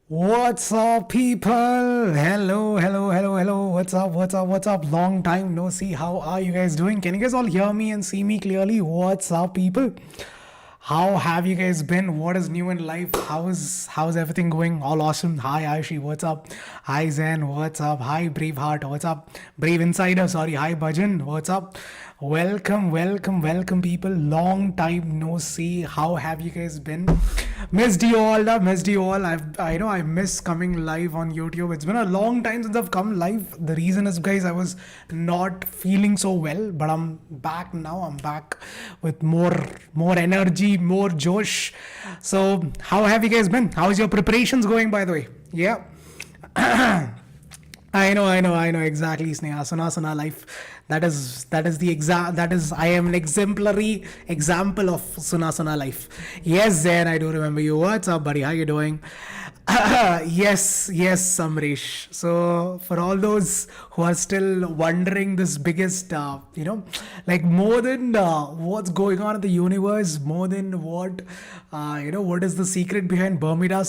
What's up, people? Hello. What's up? Long time no see. How are you guys doing? Can you guys all hear me and see me clearly? What's up, people? How have you guys been? What is new in life? How's everything going? All awesome. Hi Aishi, what's up? Hi Zen, what's up? Hi Braveheart, what's up? Brave Insider, sorry. Hi Bhajan, what's up? Welcome, people. Long time no see. How have you guys been? Missed you all. I know I miss coming live on YouTube. It's been a long time since I've come live. The reason is, guys, I was not feeling so well, but I'm back now. I'm back with more energy, more josh. So how have you guys been? How's your preparations going, by the way? Yeah. I know exactly, Sneha. Suna life. I am an exemplary example of Suna life. Yes, Zen, I do remember you. What's up, buddy? How you doing? Yes, Samresh. So for all those who are still wondering this biggest, like more than what's going on in the universe, more than what is the secret behind Bermuda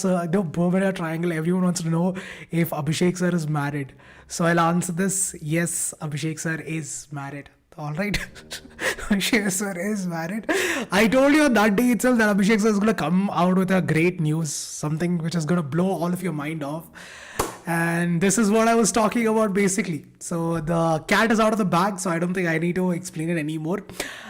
Triangle? Everyone wants to know if Abhishek sir is married. So I'll answer this. Yes, Abhishek sir is married. All right. Abhishek sir is married. I told you on that day itself that Abhishek sir is going to come out with a great news, something which is going to blow all of your mind off. And this is what I was talking about basically. So the cat is out of the bag, so I don't think I need to explain it anymore.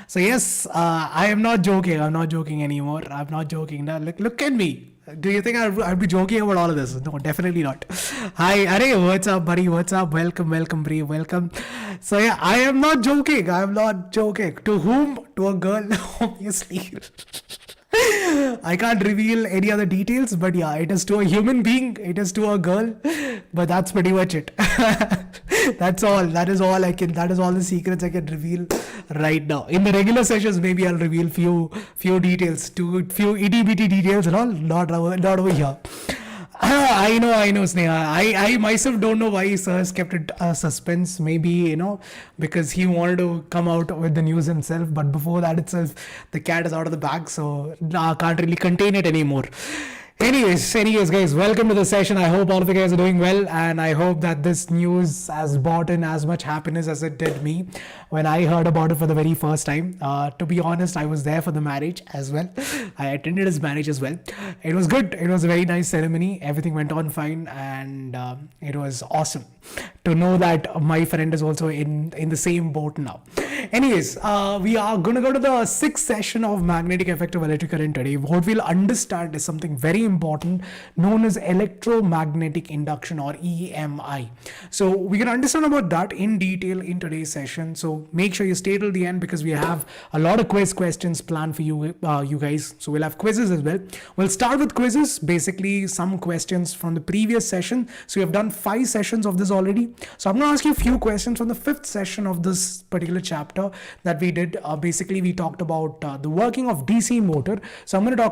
So yes, I am not joking. I'm not joking anymore. I'm not joking. Now look at me. Do you think I'd be joking about all of this? No, definitely not. Hi, Are, what's up, buddy? What's up? Welcome, Brave, welcome. So yeah, I am not joking. I'm not joking. To whom? To a girl, obviously. I can't reveal any other details, but yeah, it is to a human being, it is to a girl, but that's pretty much it. That's all. That is all the secrets I can reveal right now. In the regular sessions, maybe I'll reveal few details, few itty bitty details and all, not over here. I know, Sneha. I myself don't know why Sir has kept it suspense. Maybe, because he wanted to come out with the news himself. But before that itself, the cat is out of the bag. So can't really contain it anymore. Anyways, guys, welcome to the session. I hope all of you guys are doing well, and I hope that this news has brought in as much happiness as it did me when I heard about it for the very first time. To be honest, I was there for the marriage as well. I attended his marriage as well. It was good. It was a very nice ceremony. Everything went on fine, and it was awesome to know that my friend is also in the same boat now. Anyways, we are going to go to the sixth session of magnetic effect of electric current today. What we'll understand is something very important known as electromagnetic induction, or EMI. So we can understand about that in detail in today's session. So make sure you stay till the end, because we have a lot of quiz questions planned for you guys. So we'll have quizzes as well. We'll start with quizzes, basically some questions from the previous session. So we have done 5 sessions of this already. So I'm going to ask you a few questions from the 5th session of this particular chapter that we did. Basically, we talked about the working of DC motor. So I'm going to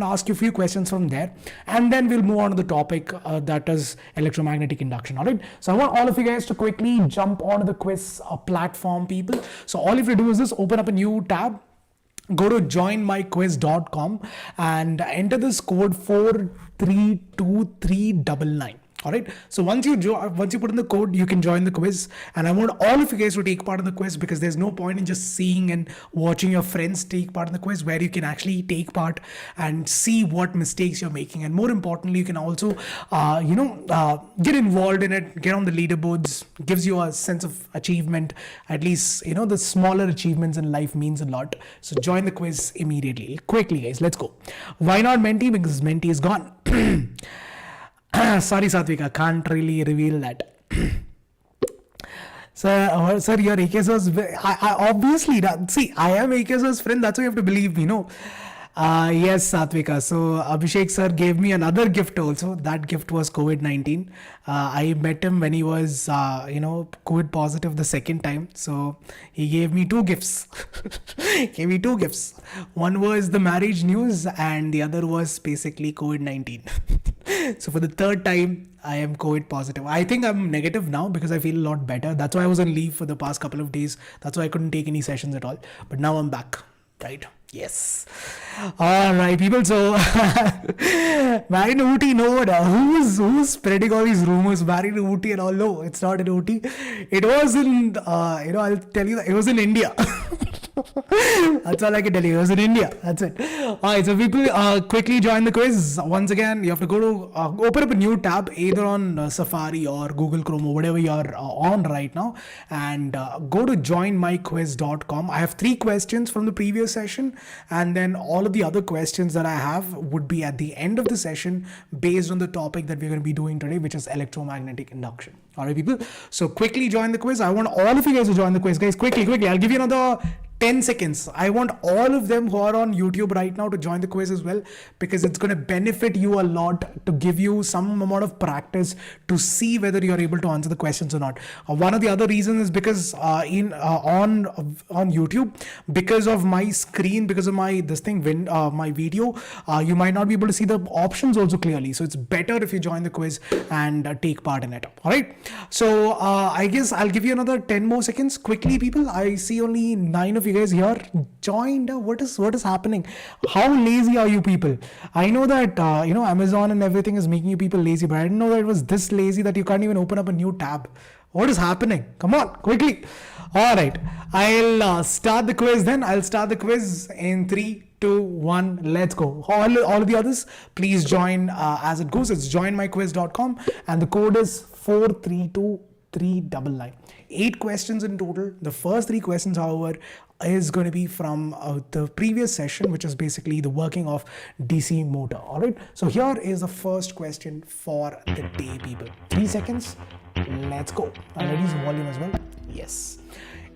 ask you a few questions from there, and then we'll move on to the topic that is electromagnetic induction. All right. So I want all of you guys to quickly jump onto the quiz platform, people. So all you have to do is this: open up a new tab. Go to joinmyquiz.com and enter this code 432399. All right. So once you put in the code, you can join the quiz. And I want all of you guys to take part in the quiz, because there's no point in just seeing and watching your friends take part in the quiz, where you can actually take part and see what mistakes you're making. And more importantly, you can also, get involved in it, get on the leaderboards. Gives you a sense of achievement. At least, the smaller achievements in life means a lot. So join the quiz immediately. Quickly, guys. Let's go. Why not Menti? Because Menti is gone. Sorry, Satvika, can't really reveal that. Sir, your AKSO's, obviously, see, I am AKSO's friend, that's why you have to believe me, no? Yes, Satvika. So Abhishek sir gave me another gift also. That gift was COVID-19. I met him when he was, COVID positive the second time. So he gave me 2 gifts. One was the marriage news, and the other was basically COVID-19. So for the 3rd time, I am COVID positive. I think I'm negative now because I feel a lot better. That's why I was on leave for the past couple of days. That's why I couldn't take any sessions at all. But now I'm back, right? Yes. All right, people. So, married to Ooty, no one. Who's spreading all these rumors? Married to Ooty and all? No, it's not in Ooty. It was in, I'll tell you that it was in India. That's all I can tell you. It was in India. That's it. All right, so people quickly join the quiz. Once again, you have to go to open up a new tab either on Safari or Google Chrome or whatever you're on right now, and go to joinmyquiz.com. I have 3 questions from the previous session, and then all of the other questions that I have would be at the end of the session based on the topic that we're going to be doing today, which is electromagnetic induction. All right, people. So quickly join the quiz. I want all of you guys to join the quiz, guys. Quickly. I'll give you another 10 seconds. I want all of them who are on YouTube right now to join the quiz as well, because it's going to benefit you a lot to give you some amount of practice to see whether you're able to answer the questions or not. One of the other reasons is because on YouTube, because of my screen, because of my my video, you might not be able to see the options also clearly. So it's better if you join the quiz and take part in it. All right. So I guess I'll give you another 10 more seconds. Quickly, people. I see only 9 of you guys here joined. What is happening? How lazy are you people? I know that Amazon and everything is making you people lazy, but I didn't know that it was this lazy that you can't even open up a new tab. What is happening? Come on, quickly. All right, I'll start the quiz then. I'll start the quiz in 3, 2, 1, let's go. All of the others, please join as it goes. It's joinmyquiz.com and the code is 432399. 8 questions in total. The first 3 questions, however, is going to be from the previous session, which is basically the working of DC motor. All right. So here is the first question for the day, people. 3 seconds. Let's go. I'll reduce the volume as well. Yes.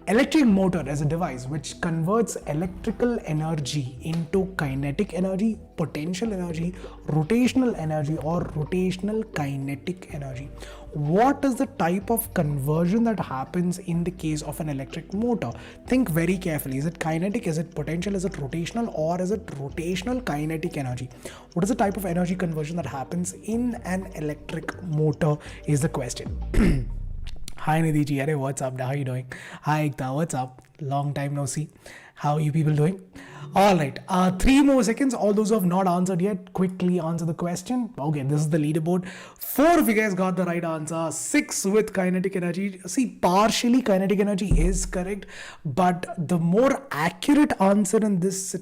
Electric motor is a device which converts electrical energy into kinetic energy, potential energy, rotational energy, or rotational kinetic energy. What is the type of conversion that happens in the case of an electric motor? Think very carefully. Is it kinetic? Is it potential? Is it rotational? Or is it rotational kinetic energy? What is the type of energy conversion that happens in an electric motor is the question. Hi Nidhi ji, Arey, what's up? How are you doing? Hi Ekta, what's up? Long time no see. How are you people doing? All right, 3 more seconds. All those who have not answered yet, quickly answer the question. Okay, this is the leaderboard. 4 of you guys got the right answer. 6 with kinetic energy. See, partially kinetic energy is correct, but the more accurate answer in this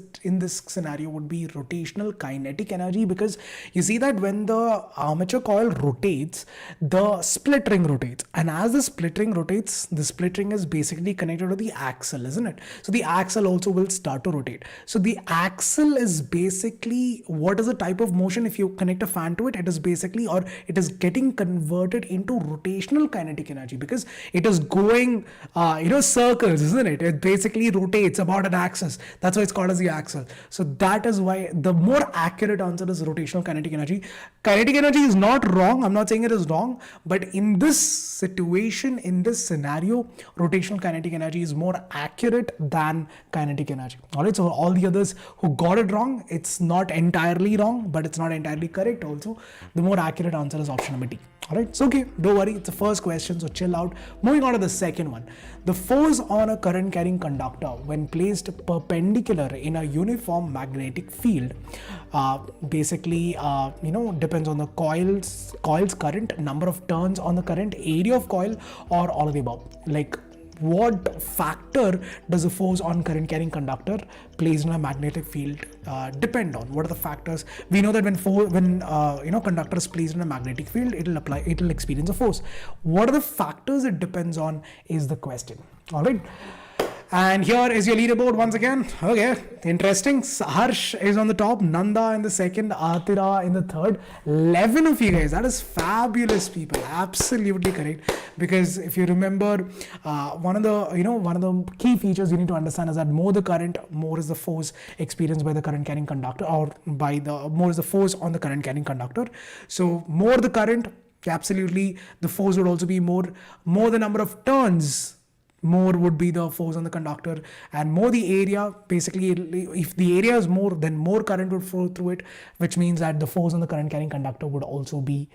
scenario would be rotational kinetic energy, because you see that when the armature coil rotates, the split ring rotates, and as the split ring rotates, the split ring is basically connected to the axle, isn't it? So the axle also will start to rotate. So the axle is basically, what is the type of motion? If you connect a fan to it, it is basically, or it is getting converted into rotational kinetic energy, because it is going circles, isn't it? It basically rotates about an axis. That's why it's called as the axle. So that is why the more accurate answer is rotational kinetic energy. Kinetic energy is not wrong. I'm not saying it is wrong, but in this situation, in this scenario, rotational kinetic energy is more accurate than kinetic energy. All right. So all the others who got it wrong, it's not entirely wrong, but it's not entirely correct also. The more accurate answer is option number D. All right. So, okay, don't worry. It's the first question, so chill out. Moving on to the second one. The force on a current carrying conductor when placed perpendicular in a uniform magnetic field basically depends on the coil's current, number of turns on the current, area of coil, or all of the above. Like, what factor does the force on current carrying conductor placed in a magnetic field depend on? What are the factors? We know that when conductor is placed in a magnetic field, it'll experience a force. What are the factors it depends on is the question. All right. And here is your leaderboard once again. Okay, interesting. Harsh is on the top, Nanda in the second, Atira in the third. 11 of you guys. That is fabulous, people. Absolutely correct. Because if you remember, one of the key features you need to understand is that more the current, more is the force experienced by the current carrying conductor, or more is the force on the current carrying conductor. So more the current, absolutely, the force would also be more the number of turns, more would be the force on the conductor, and more the area. Basically, if the area is more, then more current would flow through it, which means that the force on the current carrying conductor would also be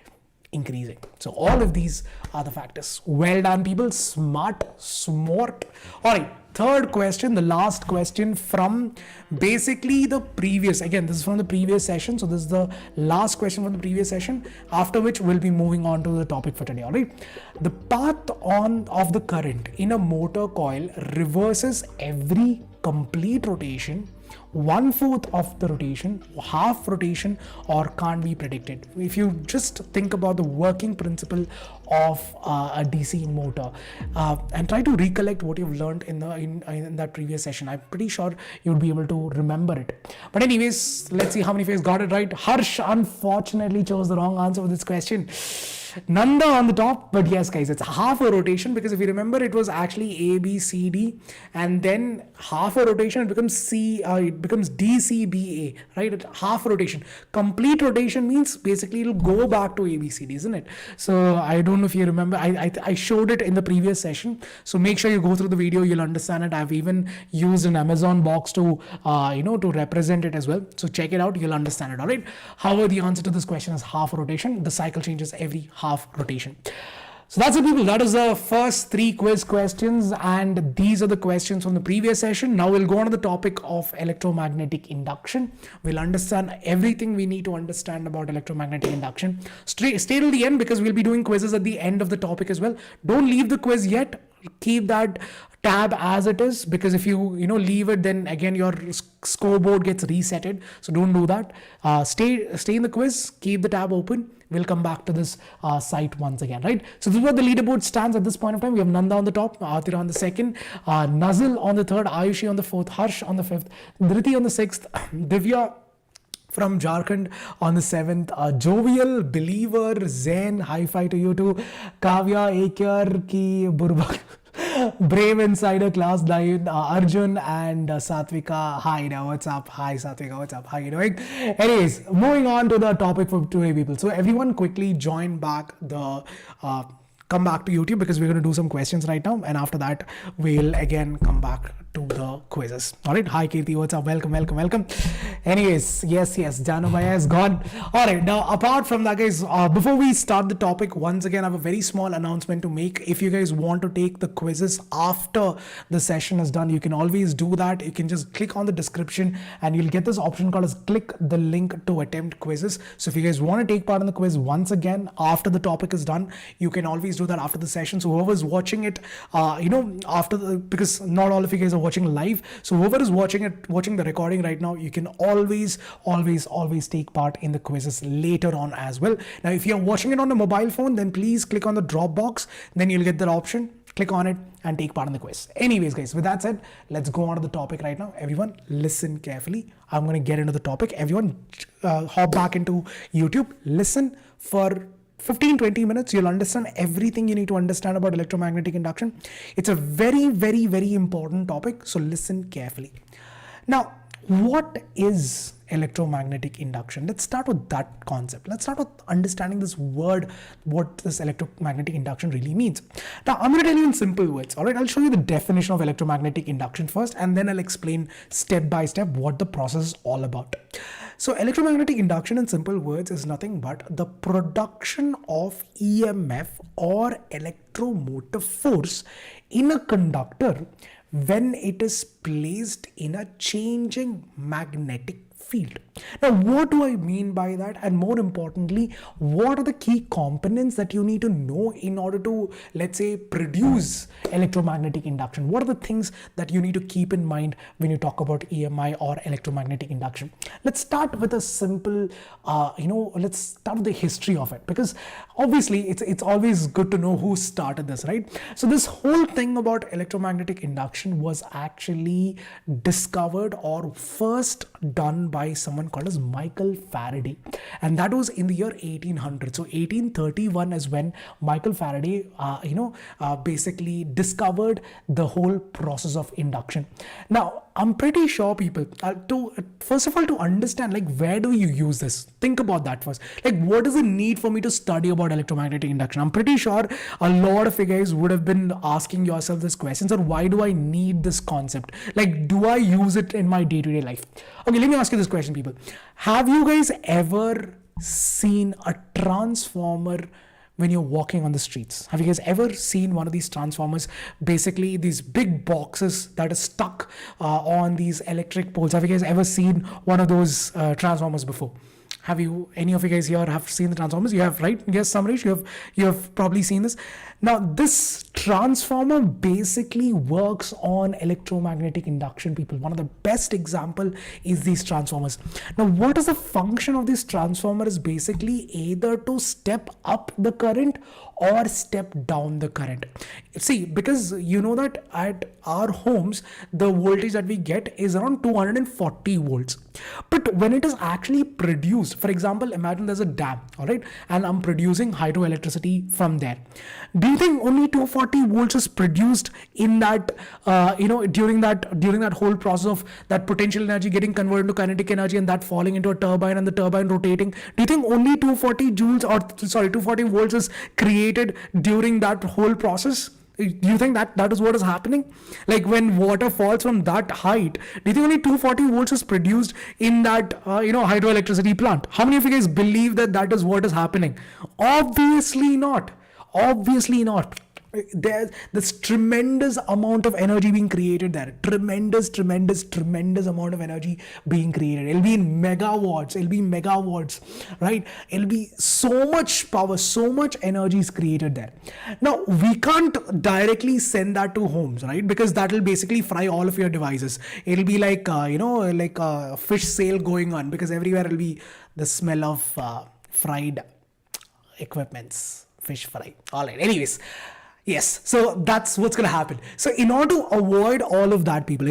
increasing. So all of these are the factors. Well done, people. Smart. All right. third question, the last question from basically the previous, again, this is from the previous session. So this is the last question from the previous session, after which we'll be moving on to the topic for today. All right. The path of the current in a motor coil reverses every complete rotation, 1/4 of the rotation, half rotation, or can't be predicted. If you just think about the working principle of a DC motor and try to recollect what you've learned in that previous session, I'm pretty sure you'll be able to remember it. But anyways, let's see how many of you got it right. Harsh unfortunately chose the wrong answer for this question. Nanda on the top, but yes guys, it's half a rotation, because if you remember, it was actually A, B, C, D, and then half a rotation, it becomes D, C, B, A, right? Half a rotation. Complete rotation means basically it'll go back to A, B, C, D, isn't it? So I don't know if you remember, I showed it in the previous session, so make sure you go through the video, you'll understand it. I've even used an Amazon box to to represent it as well, so check it out, you'll understand it. All right. However, the answer to this question is half a rotation. The cycle changes every half rotation. So that's it, people. That is the first 3 quiz questions, and these are the questions from the previous session. Now we'll go on to the topic of electromagnetic induction. We'll understand everything we need to understand about electromagnetic induction. Stay till the end, because we'll be doing quizzes at the end of the topic as well. Don't leave the quiz yet. Keep that tab as it is, because if you leave it, then again your scoreboard gets resetted. So don't do that. Stay in the quiz. Keep the tab open. We'll come back to this site once again, right? So this is what the leaderboard stands at this point of time. We have Nanda on the top, Atira on the second, Nazil on the third, Ayushi on the fourth, Harsh on the fifth, Dhriti on the sixth, Divya from Jharkhand on the 7th, Jovial, Believer, Zen, high five to you too, Kavya, Ekyar, Ki, Burbak, Brave Insider, Class 9, Arjun, and Satvika. Hi now, what's up? Hi Satvika, what's up? How you doing? Anyways, moving on to the topic for today, people. So everyone quickly join back the come back to YouTube, because we're going to do some questions right now, and after that we'll again come back to the quizzes. All right. Hi Kirti, what's up? Welcome. Anyways, yes, Janubhaya is gone. All right. Now, apart from that, guys, before we start the topic, once again, I have a very small announcement to make. If you guys want to take the quizzes after the session is done, you can always do that. You can just click on the description, and you'll get this option called as click the link to attempt quizzes. So if you guys want to take part in the quiz once again after the topic is done, you can always do that after the session. So whoever's watching it, because not all of you guys are watching live, so whoever is watching the recording right now, you can always take part in the quizzes later on as well. Now if you're watching it on a mobile phone, then please click on the drop box, then you'll get that option. Click on it and take part in the quiz. Anyways guys, with that said, let's go on to the topic right now. Everyone listen carefully. I'm going to get into the topic. Everyone hop back into YouTube, listen for 15-20 minutes. You'll understand everything you need to understand about electromagnetic induction. It's a very, very, very important topic, so listen carefully. Now, what is electromagnetic induction? Let's start with that concept. Let's start with understanding this word, what this electromagnetic induction really means. Now, I'm going to tell you in simple words. All right, I'll show you the definition of electromagnetic induction first, and then I'll explain step by step what the process is all about. So electromagnetic induction in simple words is nothing but the production of EMF or electromotive force in a conductor when it is placed in a changing magnetic field. Now, what do I mean by that? And more importantly, what are the key components that you need to know in order to, let's say, produce electromagnetic induction? What are the things that you need to keep in mind when you talk about EMI or electromagnetic induction? Let's start with a simple, let's start with the history of it, because obviously it's always good to know who started this, right? So this whole thing about electromagnetic induction was actually discovered or first done by someone called as Michael Faraday, and that was in the year 1800. So 1831 is when Michael Faraday basically discovered the whole process of induction. Now I'm pretty sure people first of all, to understand, like, where do you use this? Think about that first. Like, what is the need for me to study about electromagnetic induction? I'm pretty sure a lot of you guys would have been asking yourself this questions, or why do I need this concept? Like, do I use it in my day-to-day life? Okay, let me ask you this question, people. Have you guys ever seen a transformer when you're walking on the streets. Have you guys ever seen one of these transformers? Basically, these big boxes that are stuck on these electric poles. Have you guys ever seen one of those transformers before? Have you, any of you guys here have seen the transformers? You have, right? Yes, Samresh, you have probably seen this. Now, this transformer basically works on electromagnetic induction, people. One of the best example is these transformers. Now, what is the function of this transformer is basically either to step up the current or step down the current. See, because you know that at our homes, the voltage that we get is around 240 volts. But when it is actually produced, for example, imagine there's a dam, all right, and I'm producing hydroelectricity from there. Do you think only 240 volts is produced in that, during that whole process of that potential energy getting converted to kinetic energy and that falling into a turbine and the turbine rotating? Do you think only 240 volts is created during that whole process? Do you think that is what is happening? Like when water falls from that height, do you think only 240 volts is produced in that hydroelectricity plant? How many of you guys believe that is what is happening? Obviously not. Obviously not. There's this tremendous amount of energy being created there. Tremendous amount of energy being created. It'll be in megawatts, right? It'll be so much power, so much energy is created there. Now, we can't directly send that to homes, right? Because that will basically fry all of your devices. It'll be like, like a fish sale going on, because everywhere will be the smell of fried equipments, fish fry. All right, anyways. Yes, so that's what's going to happen. So in order to avoid all of that, people,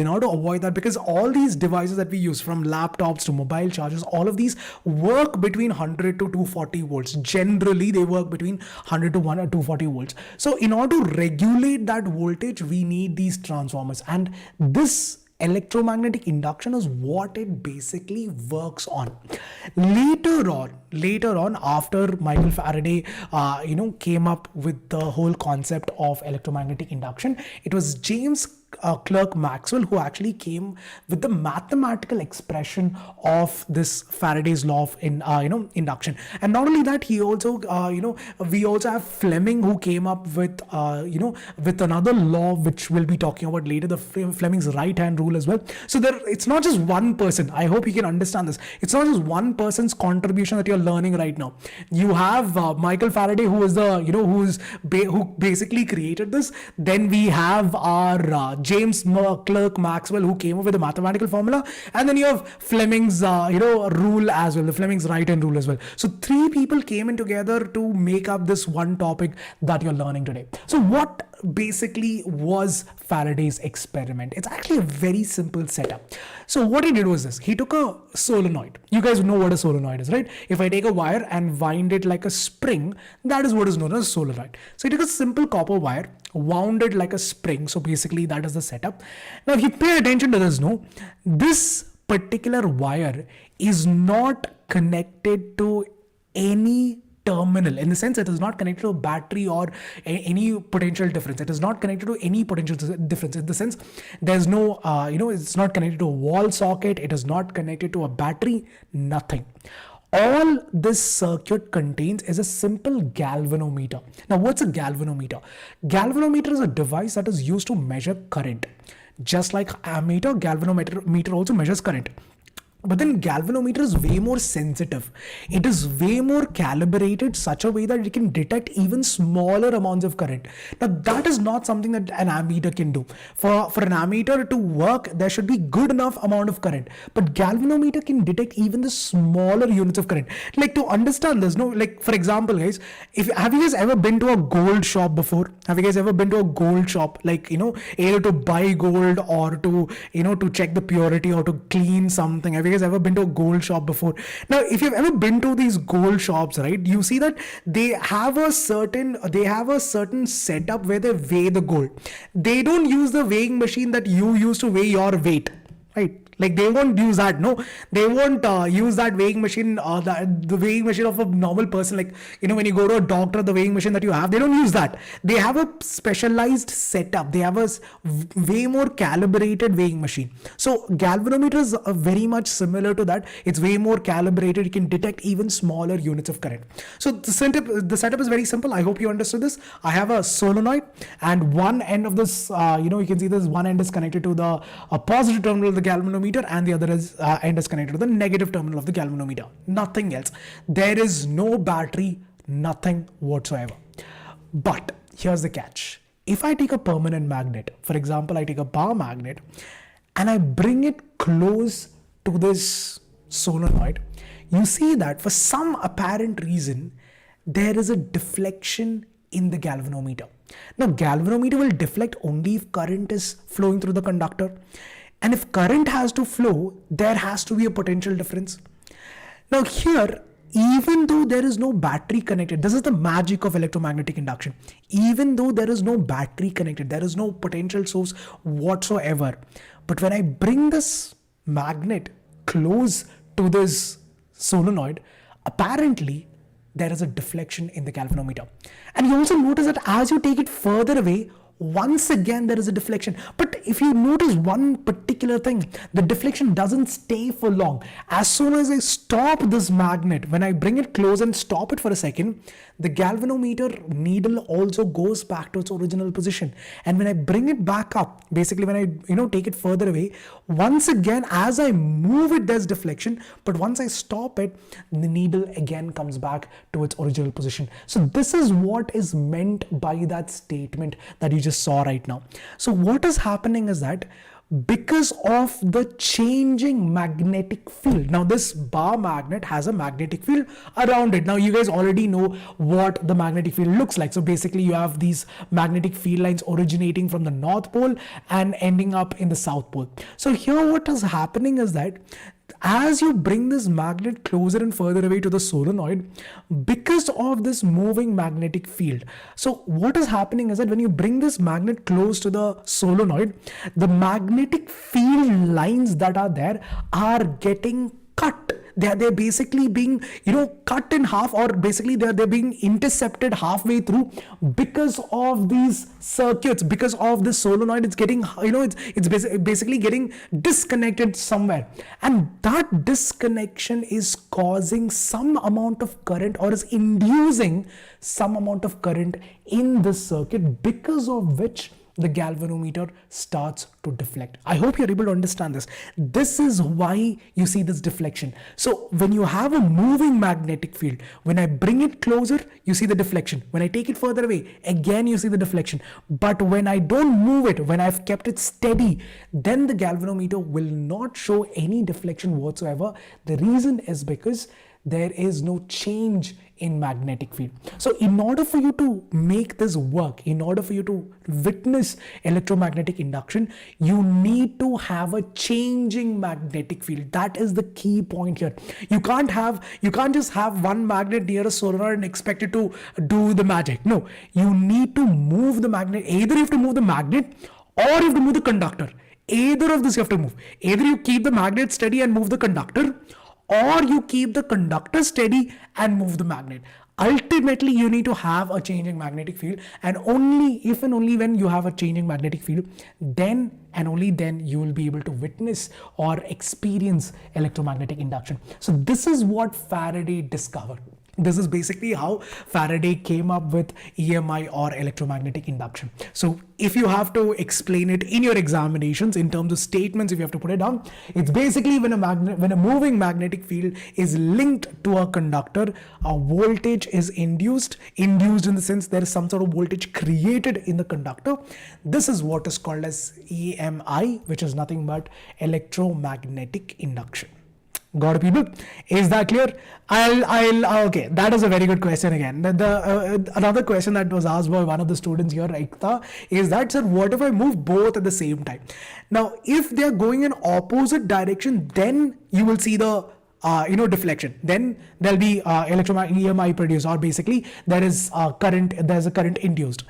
because all these devices that we use, from laptops to mobile chargers, all of these work between 100 to 240 volts. Generally, they work between 100 to 240 volts. So in order to regulate that voltage, we need these transformers. And this electromagnetic induction is what it basically works on. Later on, after Michael Faraday, came up with the whole concept of electromagnetic induction, it was James Clerk Maxwell who actually came with the mathematical expression of this Faraday's law of induction. And not only that, he also we also have Fleming, who came up with with another law which we'll be talking about later, the Fleming's right hand rule as well. So it's not just one person. I hope you can understand this. It's not just one person's contribution that you're learning right now. You have Michael Faraday, who is the who basically created this. Then we have our James Clerk Maxwell, who came up with a mathematical formula, and then you have Fleming's rule as well, the Fleming's right hand rule as well. So three people came in together to make up this one topic that you're learning today. So what basically was Faraday's experiment? It's actually a very simple setup. So what he did was this: he took a solenoid. You guys know what a solenoid is, right? If I take a wire and wind it like a spring, that is what is known as a solenoid. So he took a simple copper wire, wound it like a spring. So basically that is the setup. Now if you pay attention to this, this particular wire is not connected to any terminal, in the sense it is not connected to a battery or any potential difference. It is not connected to any potential difference, in the sense there's no it's not connected to a wall socket, it is not connected to a battery, nothing. All this circuit contains is a simple galvanometer. Now, what's a galvanometer? Galvanometer is a device that is used to measure current. Just like ammeter, galvanometer also measures current. But then galvanometer is way more sensitive. It is way more calibrated such a way that it can detect even smaller amounts of current. Now that is not something that an ammeter can do. For an ammeter to work, there should be good enough amount of current. But galvanometer can detect even the smaller units of current. Like, to understand this, like for example, guys, have you guys ever been to a gold shop before? Have you guys ever been to a gold shop? Like, either to buy gold or to, to check the purity or to clean something. Have you guys ever been to a gold shop before? Now, if you've ever been to these gold shops, right, you see that they have a certain setup where they weigh the gold. They don't use the weighing machine that you use to weigh your weight, right? Like they won't use that. No, they won't use that weighing machine, the weighing machine of a normal person. Like, when you go to a doctor, the weighing machine that you have, they don't use that. They have a specialized setup. They have a way more calibrated weighing machine. So galvanometer is very much similar to that. It's way more calibrated. You can detect even smaller units of current. So the setup is very simple. I hope you understood this. I have a solenoid, and one end of this, you can see this one end is connected to the positive terminal of the galvanometer, and the other end is connected to the negative terminal of the galvanometer. Nothing else. There is no battery, nothing whatsoever. But here's the catch. If I take a permanent magnet, for example, I take a bar magnet and I bring it close to this solenoid, you see that for some apparent reason, there is a deflection in the galvanometer. Now, galvanometer will deflect only if current is flowing through the conductor. And if current has to flow, there has to be a potential difference. Now here, even though there is no battery connected, this is the magic of electromagnetic induction. Even though there is no battery connected, there is no potential source whatsoever. But when I bring this magnet close to this solenoid, apparently there is a deflection in the galvanometer. And you also notice that as you take it further away, once again there is a deflection. But if you notice one particular thing, the deflection doesn't stay for long. As soon as I stop this magnet, when I bring it close and stop it for a second, the galvanometer needle also goes back to its original position. And when I bring it back up, basically when I take it further away, once again as I move it, there's deflection. But once I stop it, the needle again comes back to its original position. So this is what is meant by that statement that you just saw right now. So what is happening is that because of the changing magnetic field, now this bar magnet has a magnetic field around it. Now you guys already know what the magnetic field looks like. So basically you have these magnetic field lines originating from the North Pole and ending up in the South Pole. So here what is happening is that as you bring this magnet closer and further away to the solenoid, because of this moving magnetic field, so what is happening is that when you bring this magnet close to the solenoid, the magnetic field lines that are there are getting cut. They're basically being cut in half, or basically they're being intercepted halfway through because of these circuits, because of the solenoid. It's getting it's basically getting disconnected somewhere, and that disconnection is causing some amount of current, or is inducing some amount of current in this circuit, because of which the galvanometer starts to deflect. I hope you're able to understand this. This is why you see this deflection. So when you have a moving magnetic field, when I bring it closer, you see the deflection. When I take it further away, again you see the deflection. But when I don't move it, when I've kept it steady, then the galvanometer will not show any deflection whatsoever. The reason is because there is no change in magnetic field. So in order for you to make this work, in order for you to witness electromagnetic induction, you need to have a changing magnetic field. That is the key point here. You can't just have one magnet near a solenoid and expect it to do the magic. No, you need to move the magnet. Either you have to move the magnet, or you have to move the conductor. Either of this you have to move. Either you keep the magnet steady and move the conductor, or you keep the conductor steady and move the magnet. Ultimately, you need to have a changing magnetic field, and only if and only when you have a changing magnetic field, then and only then you will be able to witness or experience electromagnetic induction. So this is what Faraday discovered. This is basically how Faraday came up with EMI, or electromagnetic induction. So if you have to explain it in your examinations in terms of statements, if you have to put it down, it's basically when a moving magnetic field is linked to a conductor, a voltage is induced in the sense there is some sort of voltage created in the conductor. This is what is called as EMI, which is nothing but electromagnetic induction. Got it, people? Is that clear? Okay, that is a very good question again. Another question that was asked by one of the students here, Ekta, is that, sir, what if I move both at the same time? Now, if they're going in opposite direction, then you will see the deflection. Then there'll be electromagnetic EMI produced, or basically there's a current induced.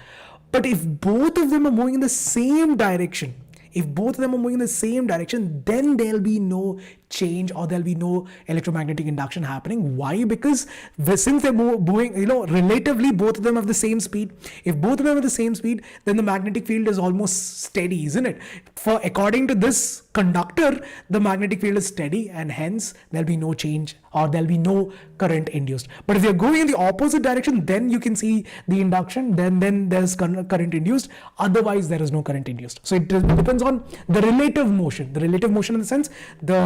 But if both of them are moving in the same direction, If both of them are moving in the same direction, then there'll be no change or there'll be no electromagnetic induction happening. Why? Because since they're moving, relatively both of them have the same speed. If both of them have the same speed, then the magnetic field is almost steady, isn't it? For according to this conductor, the magnetic field is steady, and hence there'll be no change or there'll be no current induced. But if you're going in the opposite direction, then you can see the induction, then there's current induced. Otherwise, there is no current induced. So it depends on the relative motion. The relative motion in the sense, the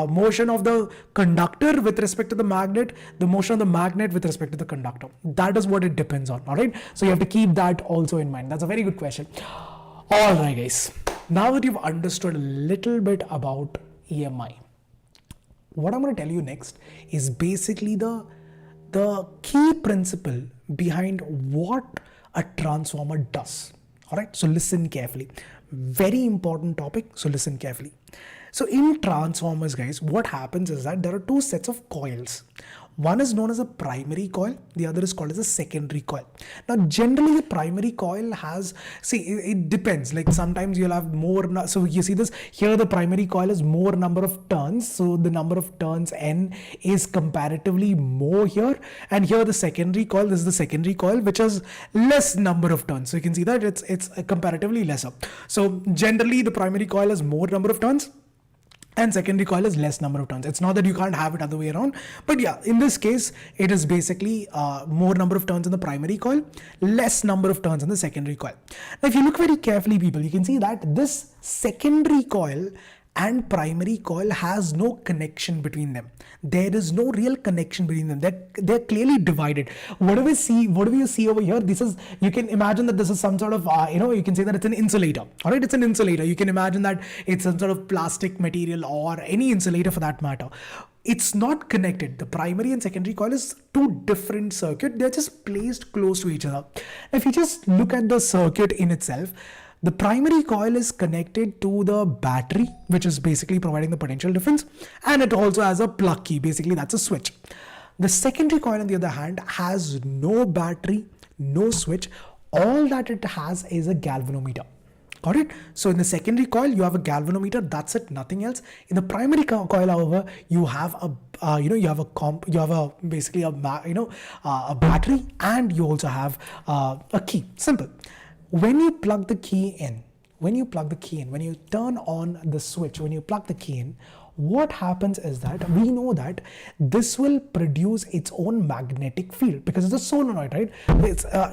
motion of the conductor with respect to the magnet, the motion of the magnet with respect to the conductor. That is what it depends on. All right. So you have to keep that also in mind. That's a very good question. All right, guys. Now that you've understood a little bit about EMI, what I'm going to tell you next is basically the key principle behind what a transformer does. All right. So listen carefully. Very important topic. So listen carefully. So in transformers, guys, what happens is that there are two sets of coils. One is known as a primary coil, the other is called as a secondary coil. Now, generally the primary coil has, it depends, like sometimes you'll have more, so you see this, here the primary coil is more number of turns, so the number of turns N is comparatively more here, and here the secondary coil, this is the secondary coil, which has less number of turns. So you can see that it's comparatively lesser. So generally the primary coil has more number of turns, and secondary coil is less number of turns. It's not that you can't have it other way around, but yeah, in this case, it is basically more number of turns in the primary coil, less number of turns in the secondary coil. Now, if you look very carefully, people, you can see that this secondary coil and primary coil has no connection between them. There is no real connection between them. They're clearly divided. Whatever you see over here, you can imagine that this is some sort of, you can say that it's an insulator. All right, it's an insulator. You can imagine that it's some sort of plastic material or any insulator for that matter. It's not connected. The primary and secondary coil is two different circuits. They're just placed close to each other. If you just look at the circuit in itself, the primary coil is connected to the battery, which is basically providing the potential difference, and it also has a plug key. Basically, that's a switch. The secondary coil, on the other hand, has no battery, no switch. All that it has is a galvanometer. Got it? So in the secondary coil, you have a galvanometer. That's it, nothing else. In the primary coil, however, you have a basically a battery, and you also have a key. Simple. When you plug the key in, when you turn on the switch, when you plug the key in, what happens is that we know that this will produce its own magnetic field because it's a solenoid, right?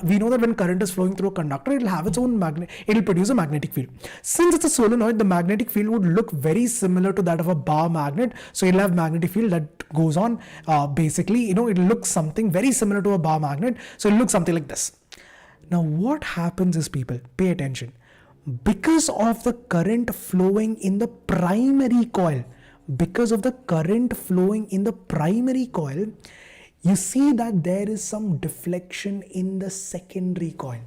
We know that when current is flowing through a conductor, it'll have its own it'll produce a magnetic field. Since it's a solenoid, the magnetic field would look very similar to that of a bar magnet. So it'll have magnetic field that goes on. Basically, it'll look something very similar to a bar magnet. So it'll look something like this. Now, what happens is, people, pay attention. Because of the current flowing in the primary coil, you see that there is some deflection in the secondary coil.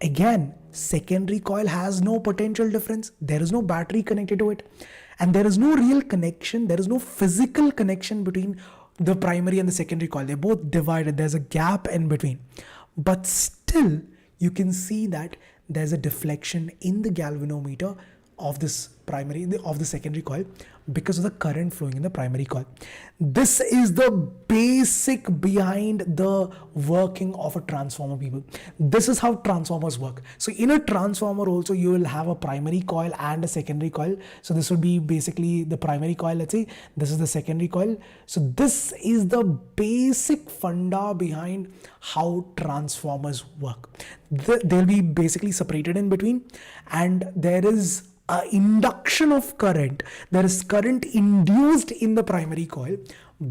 Again, secondary coil has no potential difference. There is no battery connected to it. And there is no real connection. There is no physical connection between the primary and the secondary coil. They're both divided. There's a gap in between. But still, you can see that there's a deflection in the galvanometer of this of the secondary coil because of the current flowing in the primary coil. This is the basic behind the working of a transformer, people. This is how transformers work. So in a transformer also, you will have a primary coil and a secondary coil. So this would be basically the primary coil, let's say. This is the secondary coil. So this is the basic funda behind how transformers work. They'll be basically separated in between, and there is induction of current. There is current induced in the primary coil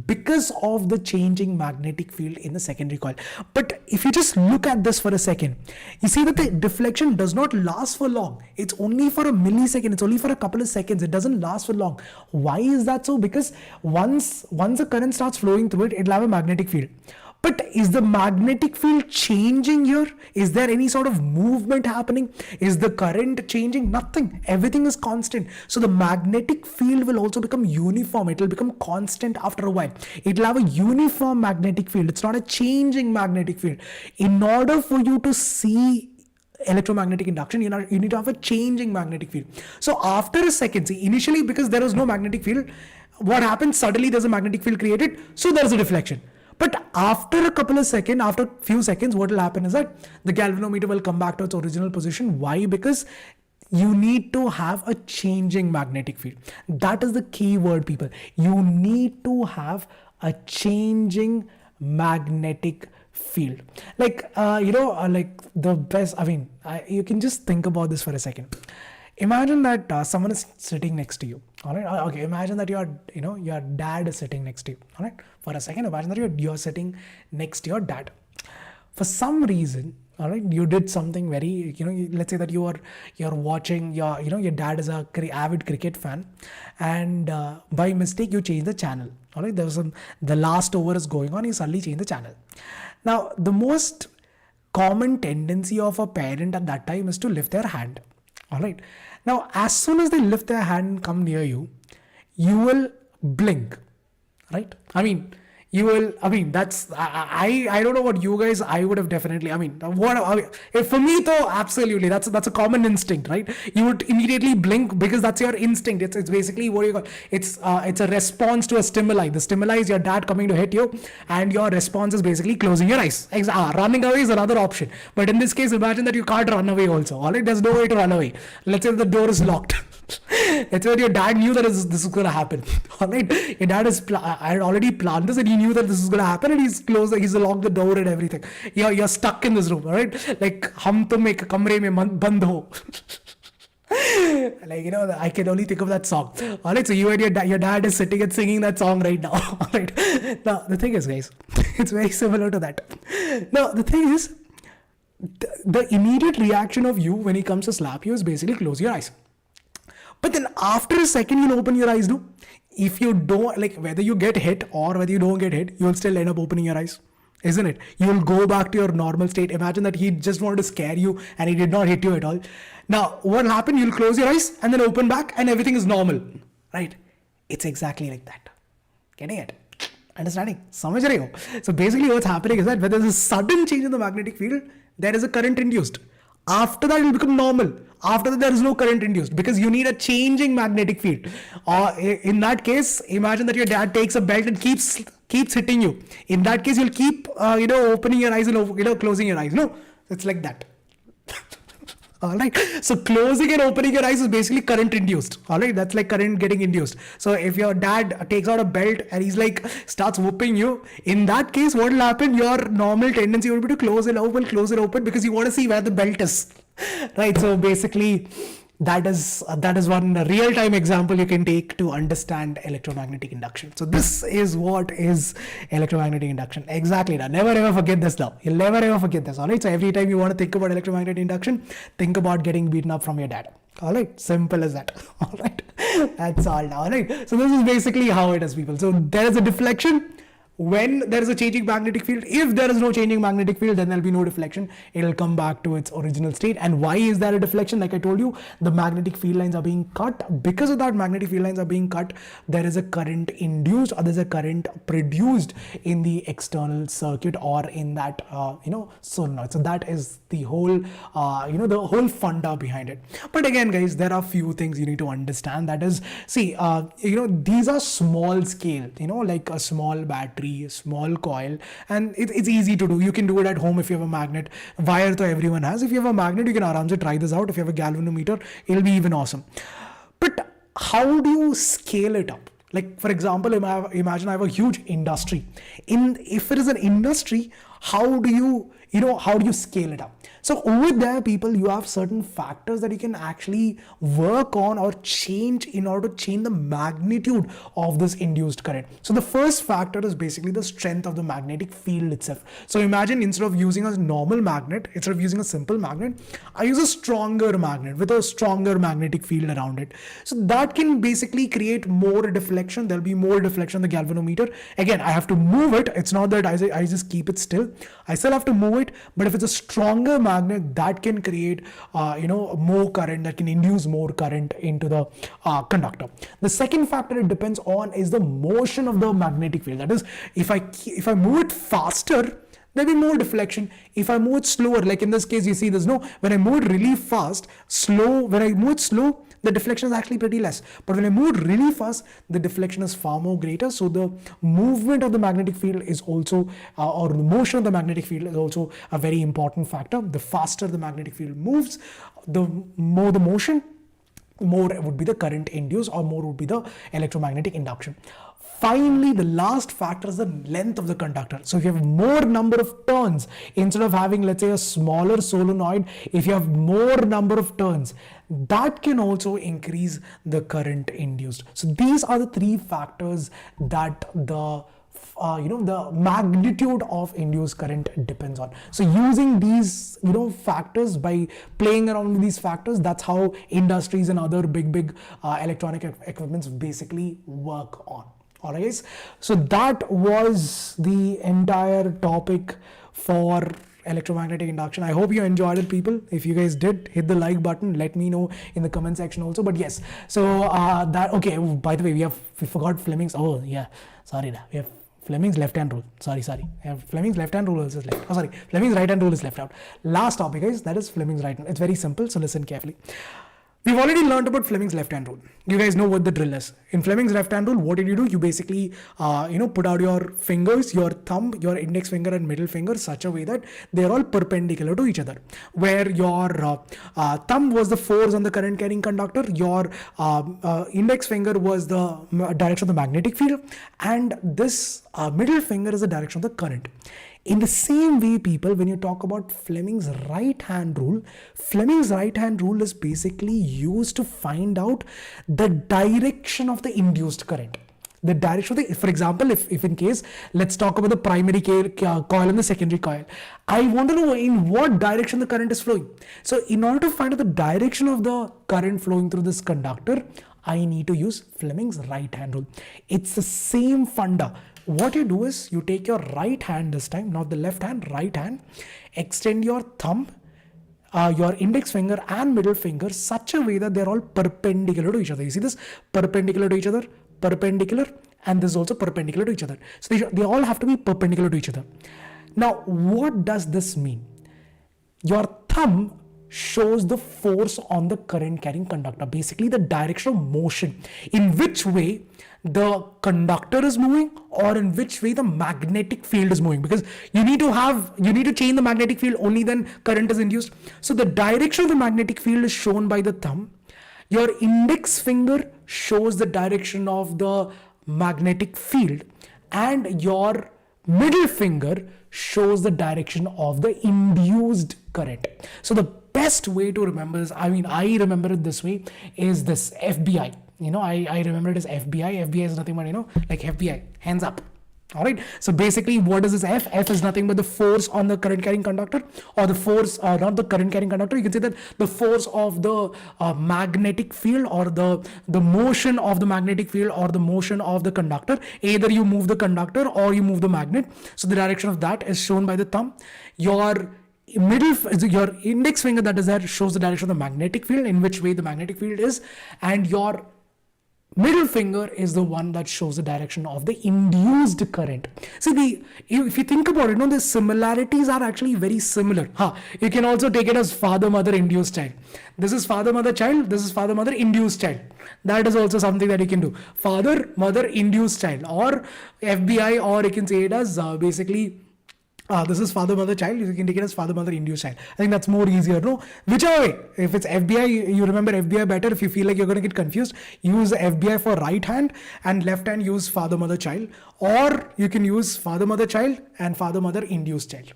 because of the changing magnetic field in the secondary coil. But if you just look at this for a second, you see that the deflection does not last for long. It's only for a millisecond. It's only for a couple of seconds. It doesn't last for long. Why is that so? Because once the current starts flowing through it, it'll have a magnetic field. But is the magnetic field changing here? Is there any sort of movement happening? Is the current changing? Nothing. Everything is constant. So the magnetic field will also become uniform. It will become constant after a while. It will have a uniform magnetic field. It's not a changing magnetic field. In order for you to see electromagnetic induction, you need to have a changing magnetic field. So after a second, see, initially because there was no magnetic field, what happens, suddenly there's a magnetic field created, so there's a deflection. But after a couple of seconds, after a few seconds, what will happen is that the galvanometer will come back to its original position. Why? Because you need to have a changing magnetic field. That is the key word, people. You need to have a changing magnetic field. Like, like the best, you can just think about this for a second. Imagine that someone is sitting next to you. All right. Okay. Imagine that your dad is sitting next to you. All right. For a second, imagine that you're sitting next to your dad. For some reason, all right, you did something very, let's say that you're watching your dad is a avid cricket fan, and by mistake you change the channel. All right. The last over is going on. You suddenly change the channel. Now, the most common tendency of a parent at that time is to lift their hand. All right. Now, as soon as they lift their hand and come near you, you will blink, right? That's, I don't know what you guys, I would have definitely, for me though, absolutely, that's a common instinct, right? You would immediately blink because that's your instinct. It's basically what you call, it's a response to a stimuli. The stimuli is your dad coming to hit you, and your response is basically closing your eyes. Running away is another option. But in this case, imagine that you can't run away also, all right? There's no way to run away. Let's say the door is locked. It's when your dad knew that this is going to happen. All right, your dad I had already planned this, and he knew that this is going to happen, and he's locked the door and everything. You're stuck in this room, all right? Like, hum tum ek kamre mein band ho. Like, I can only think of that song. All right, so you and your dad is sitting and singing that song right now. All right. Now the thing is, guys, it's very similar to that. Now the thing is, the immediate reaction of you when he comes to slap you is basically close your eyes. But then after a second, you'll open your eyes, no? If you don't, like, whether you get hit or whether you don't get hit, you'll still end up opening your eyes, isn't it? You'll go back to your normal state. Imagine that he just wanted to scare you and he did not hit you at all. Now, what will happen? You'll close your eyes and then open back and everything is normal, right? It's exactly like that. Getting it? Understanding? Samajh rahe ho? So basically what's happening is that when there's a sudden change in the magnetic field, there is a current induced. After that, it will become normal. After that, there is no current induced because you need a changing magnetic field. In that case, imagine that your dad takes a belt and keeps hitting you. In that case, you'll keep opening your eyes and closing your eyes. No, it's like that. All right. So closing and opening your eyes is basically current induced. All right. That's like current getting induced. So if your dad takes out a belt and he's like starts whooping you, in that case, what will happen? Your normal tendency will be to close it open because you want to see where the belt is. Right. So basically, that is one real-time example you can take to understand electromagnetic induction. So this is what is electromagnetic induction. Exactly. Now, never ever forget this now. You'll never ever forget this. All right. So every time you want to think about electromagnetic induction, think about getting beaten up from your dad. All right. Simple as that. All right. That's all now. All right. So this is basically how it is, people. So there is a deflection. When there is a changing magnetic field, if there is no changing magnetic field, then there'll be no deflection. It'll come back to its original state. And why is there a deflection? Like I told you, the magnetic field lines are being cut. Because of that, magnetic field lines are being cut, there is a current induced or there's a current produced in the external circuit or in that, solenoid. So that is the whole, the whole funda behind it. But again, guys, there are few things you need to understand. That is, see, these are small scale, like a small battery, a small coil, and it's easy to do. You can do it at home if you have a magnet. Wire to everyone has. If you have a magnet, you can aram try this out. If you have a galvanometer, it'll be even awesome. But how do you scale it up? Like, for example, imagine I have a huge industry. If it is an industry, how do you scale it up? So over there, people, you have certain factors that you can actually work on or change in order to change the magnitude of this induced current. So the first factor is basically the strength of the magnetic field itself. So imagine instead of using a normal magnet, instead of using a simple magnet, I use a stronger magnet with a stronger magnetic field around it. So that can basically create more deflection. There'll be more deflection on the galvanometer. Again, I have to move it. It's not that I just keep it still. I still have to move it. But if it's a stronger magnet, that can create more current, that can induce more current into the conductor. The second factor it depends on is the motion of the magnetic field. That is, if I move it faster, there'll be more deflection. If I move it slower, like in this case, you see there's no, when I move really fast, when I move slow, the deflection is actually pretty less. But when I move really fast, the deflection is far more greater. So the movement of the magnetic field is also, or the motion of the magnetic field is also a very important factor. The faster the magnetic field moves, the more the motion, more would be the current induced, or more would be the electromagnetic induction. Finally, the last factor is the length of the conductor. So if you have more number of turns, instead of having, let's say, a smaller solenoid, if you have more number of turns, that can also increase the current induced. So these are the three factors that the magnitude of induced current depends on. So using these, factors, by playing around with these factors, that's how industries and other big electronic equipments basically work on. Alright guys, so that was the entire topic for electromagnetic induction. I hope you enjoyed it, people. If you guys did, hit the like button, let me know in the comment section also. But yes, so okay, by the way, we forgot Fleming's, oh yeah, sorry, we have Fleming's left-hand rule. Sorry. Fleming's left-hand rule is left. Oh, sorry. Fleming's right-hand rule is left out. Last topic, guys, that is Fleming's right hand. It's very simple, so listen carefully. We've already learned about Fleming's left-hand rule. You guys know what the drill is. In Fleming's left-hand rule, what did you do? You basically, put out your fingers, your thumb, your index finger and middle finger, such a way that they're all perpendicular to each other. Where your thumb was the force on the current carrying conductor, your index finger was the direction of the magnetic field, and this middle finger is the direction of the current. In the same way, people, when you talk about Fleming's right-hand rule is basically used to find out the direction of the induced current. The direction of the, for example, if in case, let's talk about the primary coil and the secondary coil. I want to know in what direction the current is flowing. So in order to find out the direction of the current flowing through this conductor, I need to use Fleming's right-hand rule. It's the same funda. What you do is you take your right hand this time, not the left hand, right hand, extend your thumb, your index finger and middle finger such a way that they're all perpendicular to each other. You see this? Perpendicular to each other, perpendicular, and this is also perpendicular to each other. So they all have to be perpendicular to each other. Now, what does this mean? Your thumb shows the force on the current carrying conductor, basically the direction of motion, in which way the conductor is moving or in which way the magnetic field is moving, because you need to change the magnetic field, only then current is induced. So the direction of the magnetic field is shown by the thumb. Your index finger shows the direction of the magnetic field, and your middle finger shows the direction of the induced current. So the best way to remember this, I remember it this way, is this FBI. I remember it as FBI. FBI is nothing but, like FBI, hands up. All right. So basically, what is this F? F is nothing but the force on the current carrying conductor, or the force, not the current carrying conductor. You can say that the force of the magnetic field, or the motion of the magnetic field, or the motion of the conductor. Either you move the conductor or you move the magnet. So the direction of that is shown by the thumb. Your index finger that is there shows the direction of the magnetic field, in which way the magnetic field is, and your middle finger is the one that shows the direction of the induced current. See, if you think about it, the similarities are actually very similar. You can also take it as father, mother, induced child. This is father, mother, child. This is father, mother, induced child. That is also something that you can do. Father, mother, induced child, or FBI, or you can say it as basically this is father, mother, child. You can take it as father, mother, induced child. I think that's more easier. No, whichever way. If it's FBI, you remember FBI better. If you feel like you're going to get confused, use FBI for right hand, and left hand use father, mother, child. Or you can use father, mother, child and father, mother, induced child.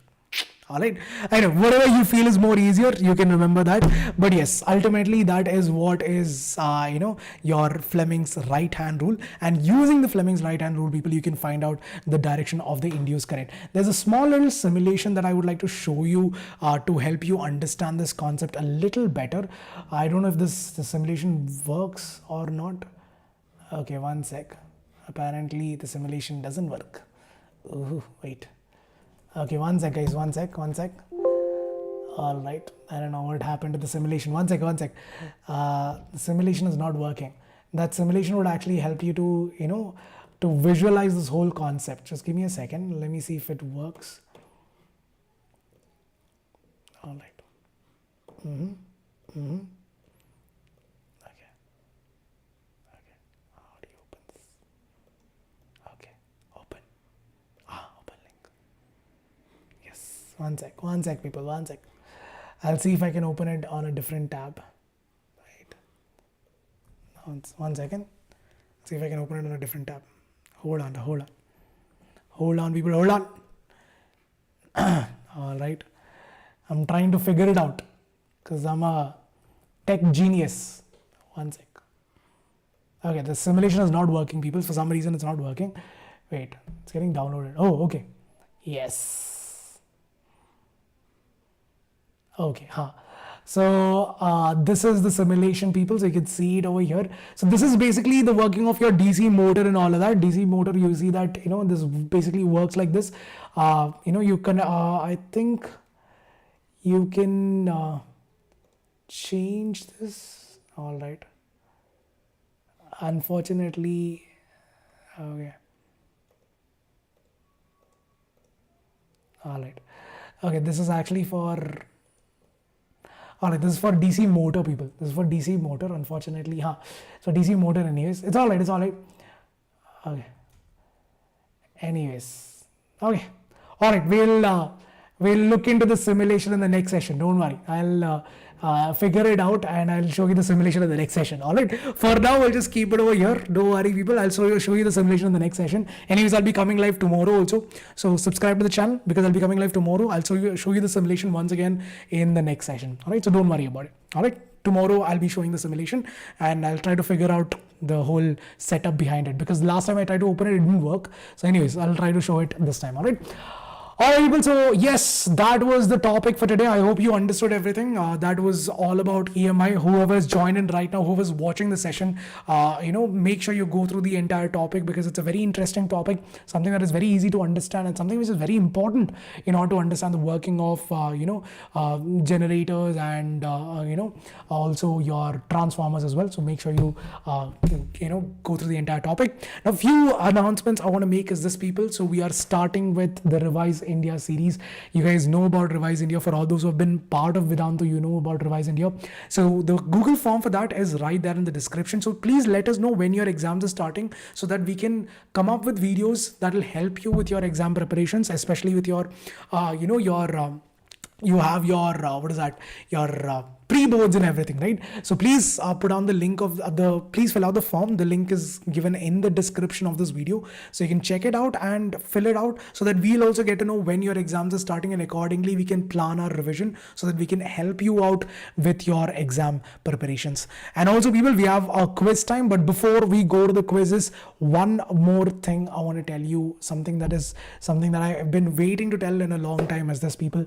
All right. I know, whatever you feel is more easier, you can remember that. But yes, ultimately that is what is, your Fleming's right hand rule. And using the Fleming's right hand rule, people, you can find out the direction of the induced current. There's a small little simulation that I would like to show you to help you understand this concept a little better. I don't know if the simulation works or not. Okay, one sec. Apparently the simulation doesn't work. Ooh, wait. Okay, one sec, guys. One sec. All right. I don't know what happened to the simulation. One sec. The simulation is not working. That simulation would actually help you to, to visualize this whole concept. Just give me a second. Let me see if it works. All right. Okay. How do you open this? Okay. Open. Open link. Yes. One sec, people. One sec. I'll see if I can open it on a different tab. Right. One second. See if I can open it on a different tab. Hold on, people. Hold on. All right. I'm trying to figure it out because I'm a tech genius. One sec. Okay, the simulation is not working, people. For some reason, it's not working. Wait, it's getting downloaded. Oh, okay. Yes. Okay, So this is the simulation, people. So you can see it over here. So this is basically the working of your DC motor and all of that. DC motor, you see that, this basically works like this. You can, I think you can change this. All right. Unfortunately, okay. All right. Okay, this is actually for... All right, this is for DC motor, people. This is for DC motor, unfortunately. So DC motor anyways. It's all right. Okay. Anyways. Okay. All right, we'll look into the simulation in the next session. Don't worry. I'll figure it out and I'll show you the simulation in the next session. All right. For now, we'll just keep it over here. Don't worry, people. I'll show you the simulation in the next session. Anyways, I'll be coming live tomorrow also. So subscribe to the channel because I'll be coming live tomorrow. I'll show you the simulation once again in the next session. All right. So don't worry about it. All right. Tomorrow I'll be showing the simulation and I'll try to figure out the whole setup behind it because last time I tried to open it, it didn't work. So anyways, I'll try to show it this time. All right. All right, people. So yes, that was the topic for today. I hope you understood everything. That was all about EMI. Whoever is joined in right now, whoever's watching the session, make sure you go through the entire topic because it's a very interesting topic, something that is very easy to understand and something which is very important in order to understand the working of, generators and, also your transformers as well. So make sure you, go through the entire topic. Now, a few announcements I want to make is this, people. So we are starting with the Revise India series. You guys know about Revise India. For all those who have been part of Vedantu, you know about Revise India. So the Google form for that is right there in the description. So please let us know when your exams are starting so that we can come up with videos that will help you with your exam preparations, especially with your, you have your, your pre-boards and everything, right? So please put down the link of please fill out the form. The link is given in the description of this video. So you can check it out and fill it out so that we'll also get to know when your exams are starting and accordingly we can plan our revision so that we can help you out with your exam preparations. And also, people, we have a quiz time, but before we go to the quizzes, one more thing I want to tell you, something that I've been waiting to tell in a long time is this, people.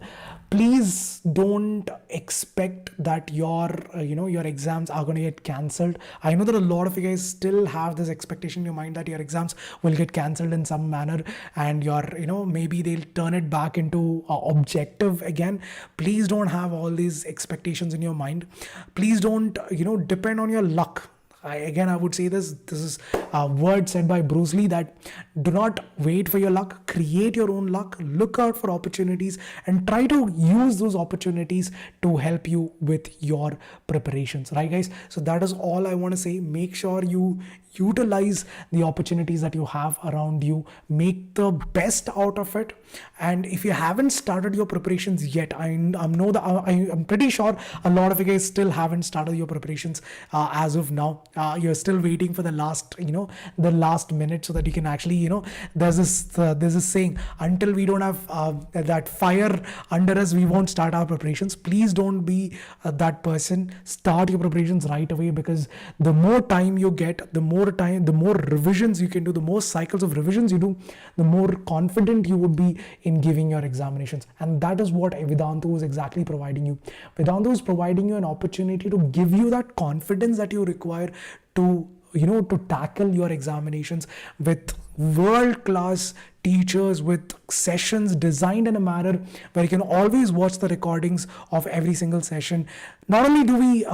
Please don't expect that your exams are going to get cancelled. I know that a lot of you guys still have this expectation in your mind that your exams will get cancelled in some manner and maybe they'll turn it back into objective again. Please don't have all these expectations in your mind. Please don't depend on your luck. I would say this is a word said by Bruce Lee, that do not wait for your luck, create your own luck, look out for opportunities and try to use those opportunities to help you with your preparations, right, guys? So that is all I want to say. Make sure you utilize the opportunities that you have around you, make the best out of it. And if you haven't started your preparations yet, I'm pretty sure a lot of you guys still haven't started your preparations as of now. You're still waiting for the last minute so that you can actually, there's this saying, until we don't have that fire under us, we won't start our preparations. Please don't be that person. Start your preparations right away, because the more time you get, the more revisions you can do, the more cycles of revisions you do, the more confident you would be in giving your examinations. And that is what Vedantu is exactly providing you. Vedantu is providing you an opportunity to give you that confidence that you require to tackle your examinations with world-class teachers with sessions designed in a manner where you can always watch the recordings of every single session. Not only do we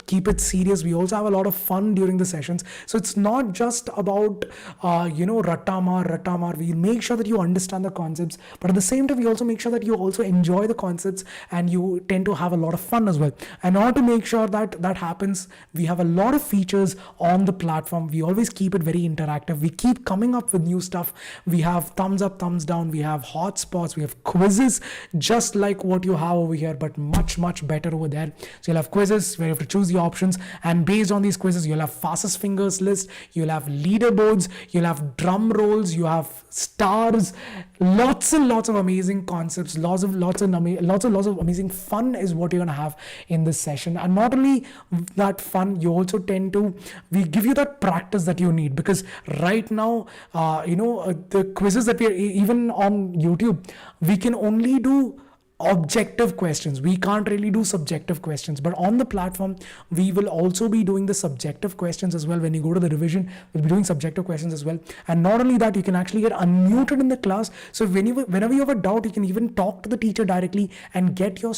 keep it serious, we also have a lot of fun during the sessions. So it's not just about ratamar. We make sure that you understand the concepts, but at the same time we also make sure that you also enjoy the concepts and you tend to have a lot of fun as well. And in order to make sure that that happens, we have a lot of features on the platform. We always keep it very interactive. We keep coming up with new stuff. We have thumbs up, thumbs down, we have hotspots, we have quizzes, just like what you have over here, but much better over there. So you'll have quizzes where you have to choose the options, and based on these quizzes you'll have fastest fingers list, you'll have leaderboards, you'll have drum rolls, you have stars, lots and lots of amazing concepts, lots of amazing fun is what you're gonna have in this session. And not only that fun, you also we give you that practice that you need, because right now the quizzes that we are even on YouTube, we can only do objective questions. We can't really do subjective questions, but on the platform we will also be doing the subjective questions as well. When you go to the revision, we'll be doing subjective questions as well. And not only that, you can actually get unmuted in the class. So whenever you have a doubt, you can even talk to the teacher directly and get your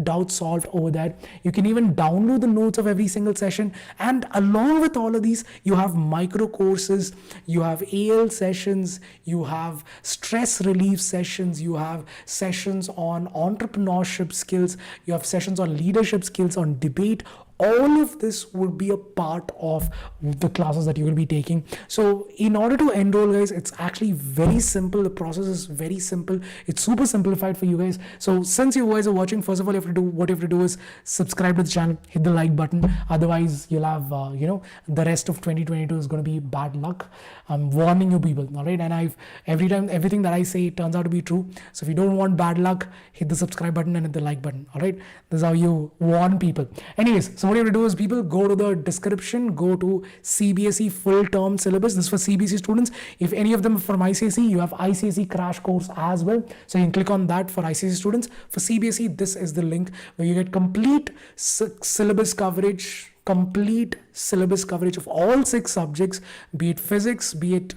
doubt solved over there. You can even download the notes of every single session, and along with all of these, you have micro courses, you have AL sessions, you have stress relief sessions, you have sessions on entrepreneurship skills, you have sessions on leadership skills, on debate. All of this would be a part of the classes that you will be taking. So in order to enroll, guys, it's actually very simple. The process is very simple. It's super simplified for you guys. So since you guys are watching, first of all, what you have to do is subscribe to the channel, hit the like button. Otherwise you'll have the rest of 2022 is going to be bad luck. I'm warning you people, all right? And everything that I say turns out to be true. So if you don't want bad luck, hit the subscribe button and hit the like button, all right? This is how you warn people. Anyways, so what you have to do is, people, go to the description, go to CBSE full term syllabus. This is for CBSE students. If any of them are from ICSE, you have ICSE crash course as well. So you can click on that for ICSE students. For CBSE, this is the link where you get complete syllabus coverage of all 6 subjects, be it physics, be it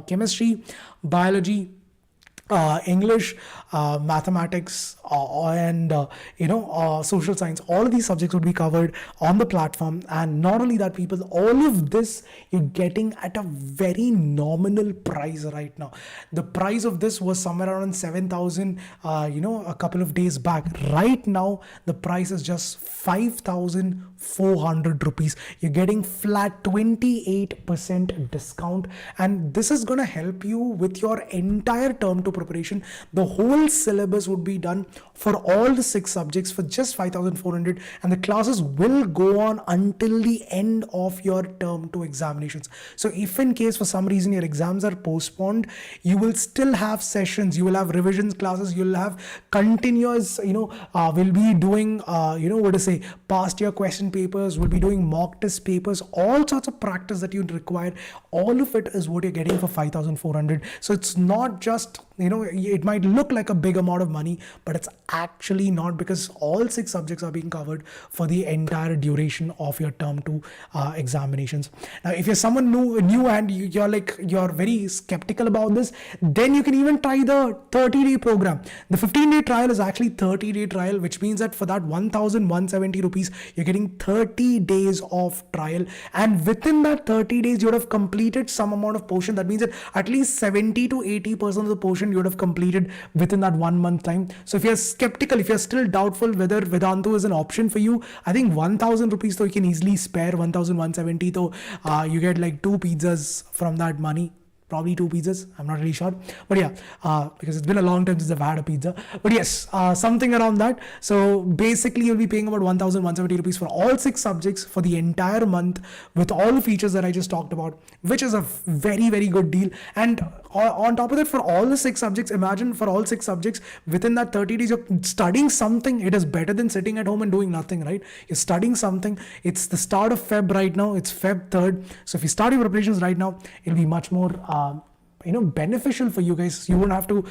chemistry, biology, English, mathematics, and social science. All of these subjects would be covered on the platform. And not only that, people, all of this you're getting at a very nominal price right now. The price of this was somewhere around 7,000 a couple of days back. Right now the price is just 5,400 rupees. You're getting flat 28% discount, and this is going to help you with your entire term 2 preparation. The whole syllabus would be done for all the 6 subjects for just 5,400, and the classes will go on until the end of your term 2 examinations. So if in case for some reason your exams are postponed, you will still have sessions, you will have revisions classes, you'll have continuous, we'll be doing past year question papers, we'll be doing mock test papers, all sorts of practice that you'd require. All of it is what you're getting for 5,400. So it's not just, it might look like a big amount of money, but it's actually not, because all 6 subjects are being covered for the entire duration of your term 2 examinations. Now, if you're someone new and you're very skeptical about this, then you can even try the 30-day program. The 15-day trial is actually 30-day trial, which means that for that 1,170 rupees, you're getting 30 days of trial. And within that 30 days, you would have completed some amount of portion. That means that at least 70 to 80% of the portion you would have completed within that 1 month time. So if you're skeptical, if you're still doubtful whether Vedantu is an option for you, I think 1,000 rupees though you can easily spare. 1,170 though you get like 2 pizzas from that money. Probably 2 pizzas, I'm not really sure, but yeah, because it's been a long time since I've had a pizza, but yes, something around that. So basically you'll be paying about 1,170 rupees for all 6 subjects for the entire month, with all the features that I just talked about, which is a very, very good deal. And on top of that, for all the 6 subjects, imagine for all 6 subjects within that 30 days you're studying something. It is better than sitting at home and doing nothing, right? You're studying something. It's the start of Feb right now, it's Feb 3rd. So if you start your preparations right now, it'll be much more beneficial for you guys. You won't have to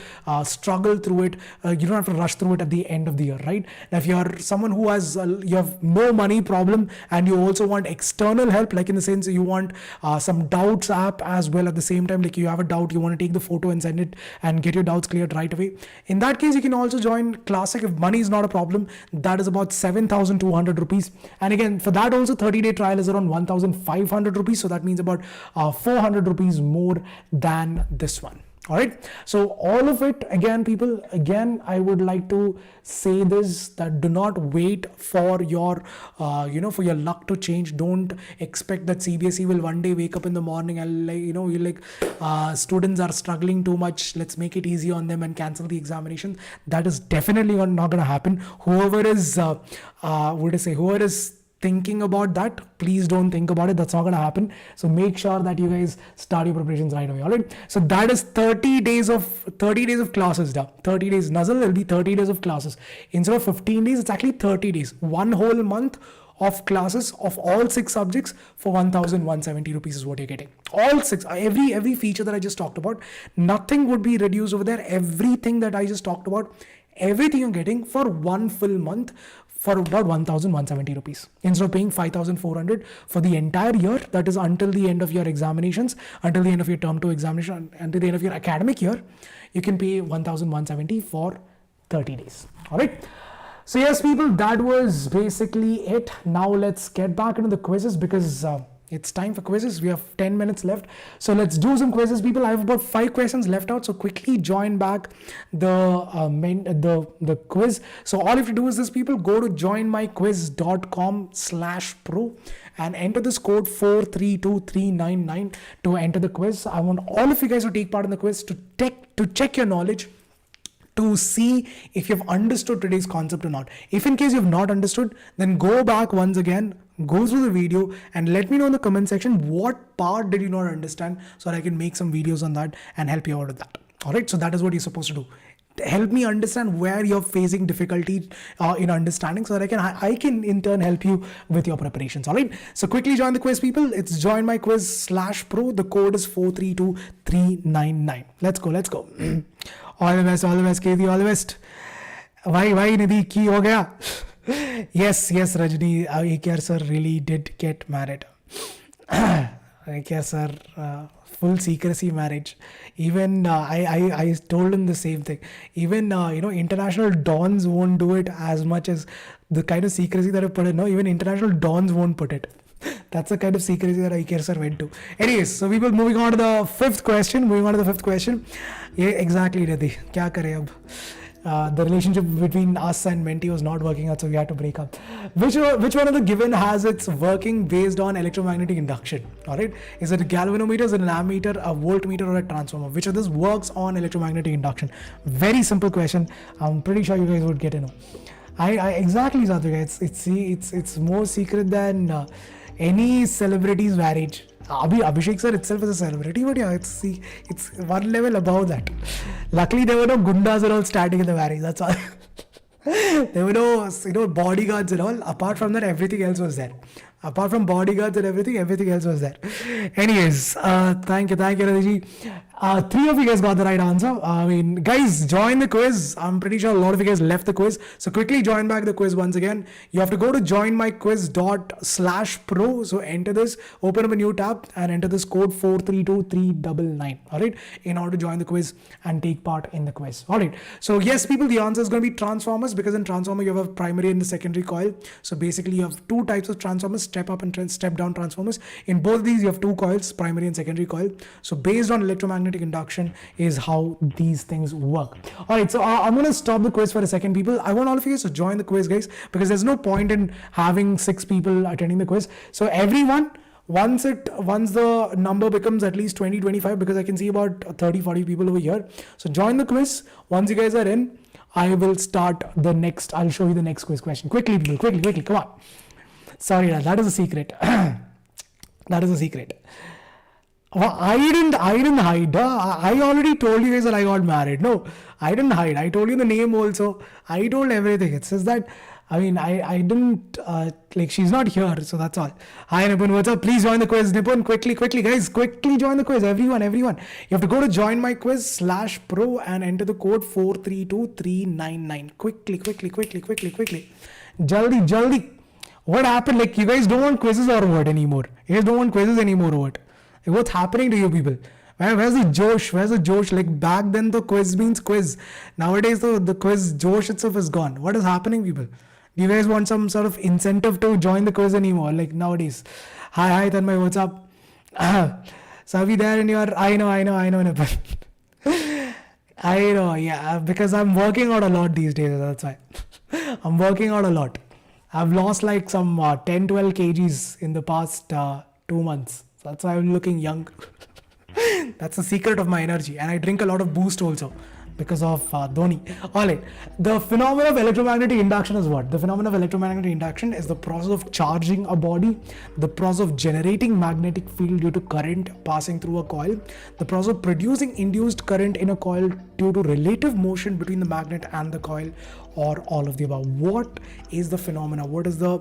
struggle through it. You don't have to rush through it at the end of the year, right? Now, if you're someone who has you have no money problem and you also want external help, like in the sense you want some doubts app as well at the same time, like you have a doubt, you want to take the photo and send it and get your doubts cleared right away. In that case, you can also join Classic if money is not a problem. That is about 7,200 rupees. And again, for that also 30-day trial is around 1,500 rupees. So that means about 400 rupees more than this one. All right. So all of it, again, people, again, I would like to say this, that do not wait for your, for your luck to change. Don't expect that CBSE will one day wake up in the morning and students are struggling too much, let's make it easy on them and cancel the examination. That is definitely not going to happen. Whoever is, whoever is thinking about that, please don't think about it. That's not going to happen. So make sure that you guys start your preparations right away. All right. So that is 30 days of classes. 30 days. Nuzzle will be 30 days of classes. Instead of 15 days, it's actually 30 days. One whole month of classes of all 6 subjects for 1,170 rupees is what you're getting. All 6, every feature that I just talked about, nothing would be reduced over there. Everything that I just talked about, everything you're getting for one full month for about 1,170 rupees. Instead of paying 5,400 for the entire year, that is until the end of your examinations, until the end of your term 2 examination, until the end of your academic year, you can pay 1,170 for 30 days. All right. So yes, people, that was basically it. Now let's get back into the quizzes because it's time for quizzes. We have 10 minutes left. So let's do some quizzes, people. I have about 5 questions left out. So quickly join back the quiz. So all you have to do is this, people, go to joinmyquiz.com/pro and enter this code 432399 to enter the quiz. I want all of you guys to take part in the quiz to check your knowledge, to see if you've understood today's concept or not. If in case you've not understood, then go back once again, go through the video and let me know in the comment section what part did you not understand so that I can make some videos on that and help you out with that. All right. So that is what you're supposed to do. Help me understand where you're facing difficulty in understanding so that I can in turn help you with your preparations. All right. So quickly join the quiz, people. It's joinmyquiz/pro. The code is 432399. Let's go. All the best, KD, all the best. Why, Nidhi, ki ho gaya? Yes, Rajni, AKR sir really did get married. AKR sir, full secrecy marriage. Even I told him the same thing. Even international dons won't do it as much as the kind of secrecy that I put in. No, even international dons won't put it. That's the kind of secrecy that IKR sir went to. Anyways, so we will moving on to the fifth question. Yeah, exactly, Radhi. Kya kare ab? The relationship between us and Menti was not working out, so we had to break up. Which one of the given has its working based on electromagnetic induction? All right, is it a galvanometer, is it an ammeter, a voltmeter, or a transformer? Which of this works on electromagnetic induction? Very simple question. I'm pretty sure you guys would get to know. I exactly, Satvika. It's more secret than any celebrity's marriage. Abhishek sir itself is a celebrity, but yeah, it's one level above that. Luckily, there were no gundas and all standing in the marriage. That's all. There were no bodyguards and all. Apart from that, everything else was there. Apart from bodyguards and everything else was there. Anyways, thank you, Radhi. 3 of you guys got the right answer. Guys, join the quiz. I'm pretty sure a lot of you guys left the quiz. So quickly join back the quiz once again. You have to go to joinmyquiz.com/pro. So enter this, open up a new tab and enter this code 432399. All right, in order to join the quiz and take part in the quiz. All right. So yes, people, the answer is going to be transformers, because in transformer you have a primary and the secondary coil. So basically you have 2 types of transformers, step up and step down transformers. In both these you have 2 coils, primary and secondary coil. So based on electromagnetic induction is how these things work. All right, so I'm going to stop the quiz for a second, people. I want all of you guys to join the quiz, guys, because there's no point in having 6 people attending the quiz. So everyone, once the number becomes at least 20-25, because I can see about 30-40 people over here. So join the quiz. Once you guys are in, I will start the next. I'll show you the next quiz question. Quickly, people, quickly, come on. Sorry, that is a secret. That is a secret. I didn't hide. I already told you guys that I got married. No, I didn't hide. I told you the name also. I told everything. It says that I mean, I didn't, like, she's not here, so that's all. Hi, Nipun, what's up? Please join the quiz. Nipun, quickly, guys, quickly join the quiz. Everyone. You have to go to join my quiz /pro and enter the code 432399. Quickly. Jaldi. What happened? Like, you guys don't want quizzes or what anymore? You guys don't want quizzes anymore or what? Like, what's happening to you people? Where's the Josh? Like, back then the quiz means quiz. Nowadays the quiz Josh itself is gone. What is happening, people? Do you guys want some sort of incentive to join the quiz anymore? Like nowadays. Hi, Tanmay, what's up? So are we there in your... I know, Nipun. I know, yeah, because I'm working out a lot these days, that's why. I'm working out a lot. I've lost like some 10-12 kgs in the past 2 months. So that's why I'm looking young. That's the secret of my energy. And I drink a lot of Boost also because of Dhoni. Alright, the phenomenon of electromagnetic induction is what? The phenomenon of electromagnetic induction is the process of charging a body, the process of generating magnetic field due to current passing through a coil, the process of producing induced current in a coil due to relative motion between the magnet and the coil, or all of the above. What is the phenomena? What is the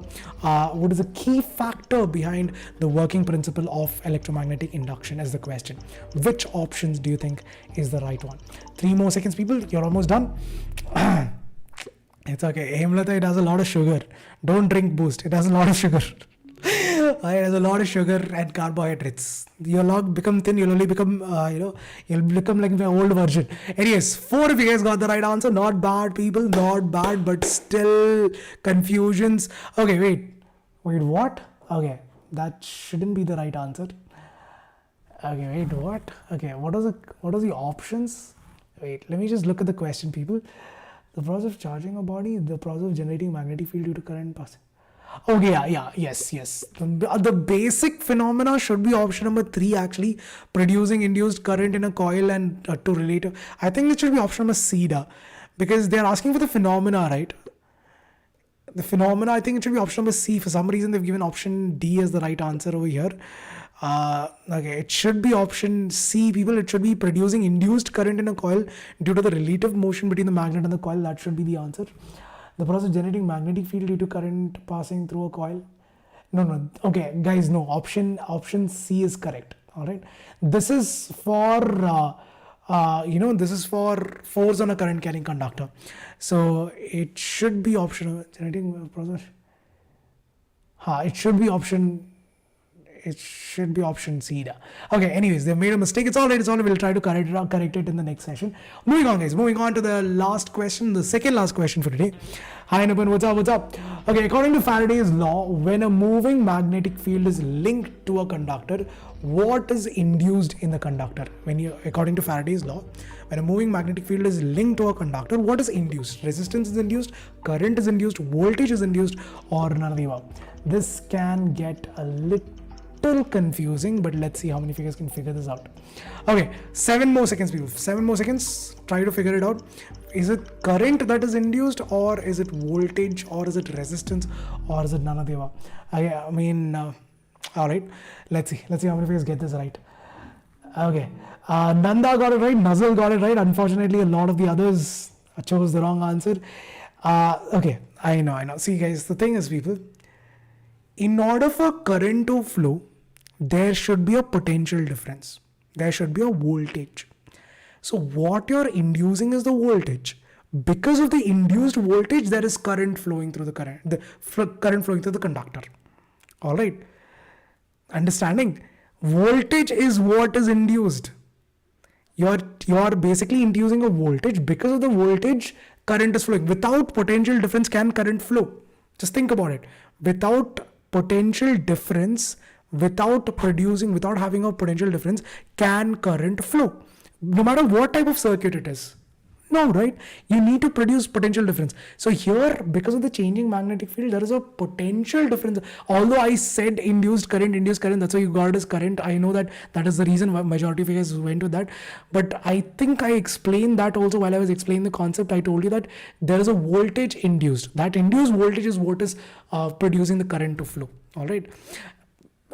key factor behind the working principle of electromagnetic induction is the question. Which options do you think is the right one? 3 more seconds, people. You're almost done. It's okay. Hemlata, it has a lot of sugar. Don't drink Boost. It has a lot of sugar. It has a lot of sugar and carbohydrates. You'll not become thin. You'll only become, you'll become like my old version. Anyways, 4 of you guys got the right answer. Not bad, people. Not bad, but still confusions. Okay, wait, what? Okay, that shouldn't be the right answer. Okay, wait, what? Okay, what are the options? Wait, let me just look at the question, people. The process of charging a body, the process of generating magnetic field due to current passing. Okay, yes. The basic phenomena should be option number 3 actually, producing induced current in a coil and to relate. I think it should be option number C, because they're asking for the phenomena, right? The phenomena, I think it should be option number C. For some reason, they've given option D as the right answer over here. Okay, it should be option C, people. It should be producing induced current in a coil due to the relative motion between the magnet and the coil. That should be the answer. The process of generating magnetic field due to current passing through a coil. No. Okay, guys, no. Option C is correct. All right. This is for this is for force on a current carrying conductor. So it should be option generating process. It should be option C. Okay, anyways, they've made a mistake. It's all right. We'll try to correct it in the next session. Moving on, guys. Moving on to the last question, the second last question for today. Hi, Nipun. What's up? Okay, according to Faraday's law, when a moving magnetic field is linked to a conductor, what is induced in the conductor? According to Faraday's law, when a moving magnetic field is linked to a conductor, what is induced? Resistance is induced, current is induced, voltage is induced, or none of the above. This can get a little confusing, but let's see how many figures can figure this out. Okay, 7 more seconds, people. 7 more seconds. Try to figure it out. Is it current that is induced, or is it voltage, or is it resistance, or is it none of the above? All right. Let's see how many figures get this right. Okay. Nanda got it right. Nuzzle got it right. Unfortunately, a lot of the others chose the wrong answer. Okay. I know. See, guys, the thing is, people, in order for current to flow, there should be a potential difference. There should be a voltage. So what you're inducing is the voltage. Because of the induced voltage, there is current flowing through the current flowing through the conductor. All right. Understanding? Voltage is what is induced. You're basically inducing a voltage. Because of the voltage, current is flowing. Without potential difference, can current flow? Just think about it. Without potential difference, without having a potential difference, can current flow? No matter what type of circuit it is. No, right? You need to produce potential difference. So here, because of the changing magnetic field, there is a potential difference. Although I said induced current, that's why you got it as current. I know that is the reason why majority of you guys went with that. But I think I explained that also while I was explaining the concept. I told you that there is a voltage induced. That induced voltage is what is producing the current to flow. All right.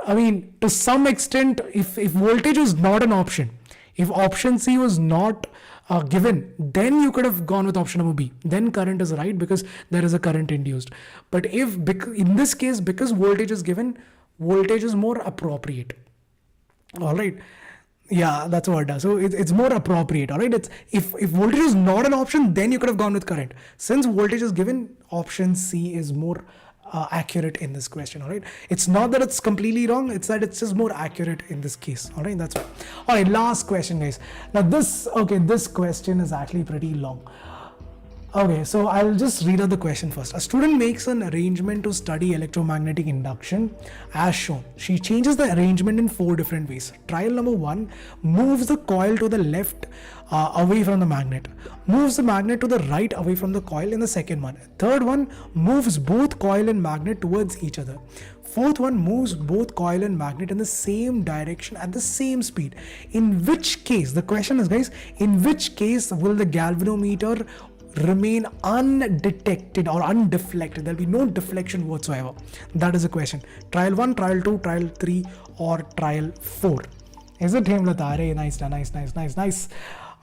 I mean, to some extent, if voltage was not an option, if option C was not given, then you could have gone with option number B. Then current is right because there is a current induced. But if in this case, because voltage is given, voltage is more appropriate. All right. Yeah, that's what it does. So it's more appropriate. All right. It's if voltage is not an option, then you could have gone with current. Since voltage is given, option C is more accurate in this question. All right. It's not that it's completely wrong. It's that it's just more accurate in this case. All right. That's right. All right. Last question, guys. Now this question is actually pretty long. Okay, so I'll just read out the question first. A student makes an arrangement to study electromagnetic induction as shown. She changes the arrangement in 4 different ways. Trial number 1, moves the coil to the left away from the magnet. Moves the magnet to the right away from the coil in the second one. Third one, moves both coil and magnet towards each other. Fourth one, moves both coil and magnet in the same direction at the same speed. In which case, the question is, guys, in which case will the galvanometer remain undetected or undeflected? There'll be no deflection whatsoever. That is the question. Trial 1, trial 2, trial 3 or trial 4. Is it Hemlata? Nice.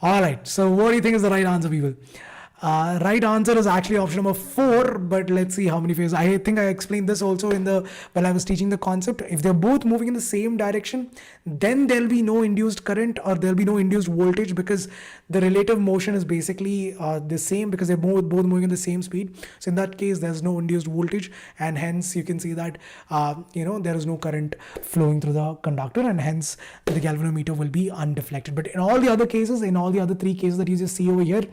Alright, so what do you think is the right answer, people? Right answer is actually option number 4, but let's see how many phases. I think I explained this also while I was teaching the concept. If they're both moving in the same direction, then there'll be no induced current or there'll be no induced voltage, because the relative motion is basically the same, because they're both moving in the same speed. So in that case, there's no induced voltage, and hence you can see that there is no current flowing through the conductor, and hence the galvanometer will be undeflected. But in all the other cases, in all the other 3 cases that you just see over here,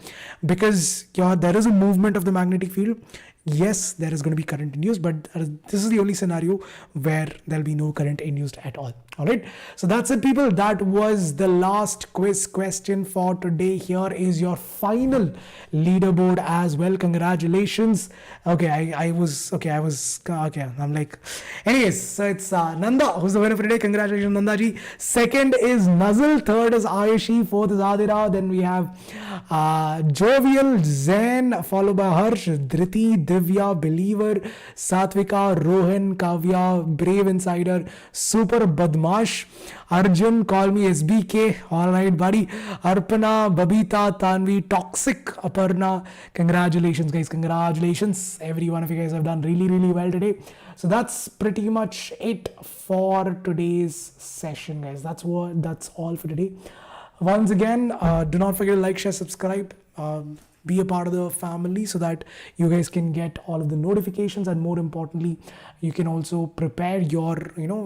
because there is a movement of the magnetic field, yes, there is going to be current induced, but this is the only scenario where there'll be no current induced at all. All right, so that's it, people. That was the last quiz question for today. Here is your final leaderboard as well. Congratulations. Okay, I'm like, anyways, so it's Nanda who's the winner for today. Congratulations, Nanda ji. Second is Nazil, third is Ayushi, fourth is Adira, then we have Jovial, Zen, followed by Harsh, Dhriti, Divya, Believer, Satvika, Rohan, Kavya, Brave Insider, Super Badmash, Arjun, call me SBK, alright buddy, Arpana, Babita, Tanvi, Toxic, Aparna. Congratulations, guys, congratulations. Every one of you guys have done really well today. So that's pretty much it for today's session, guys. That's all for today. Once again, do not forget to like, share, subscribe, be a part of the family so that you guys can get all of the notifications, and more importantly, you can also prepare your,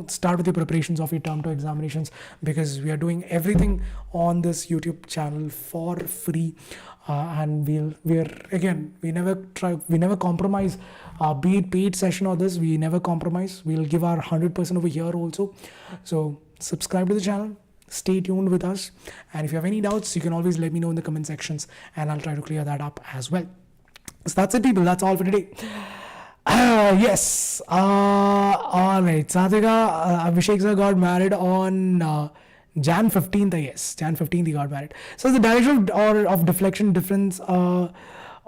start with your preparations of your term 2 examinations, because we are doing everything on this YouTube channel for free, and we never compromise, be it paid session or this, we never compromise. We'll give our 100% over here also. So subscribe to the channel. Stay tuned with us, and if you have any doubts, you can always let me know in the comment sections, and I'll try to clear that up as well. So that's it, people. That's all for today. Yes. All right. Sathika, Abhishek sir got married on Jan 15th. Yes, Jan 15th he got married. So the direction of deflection difference.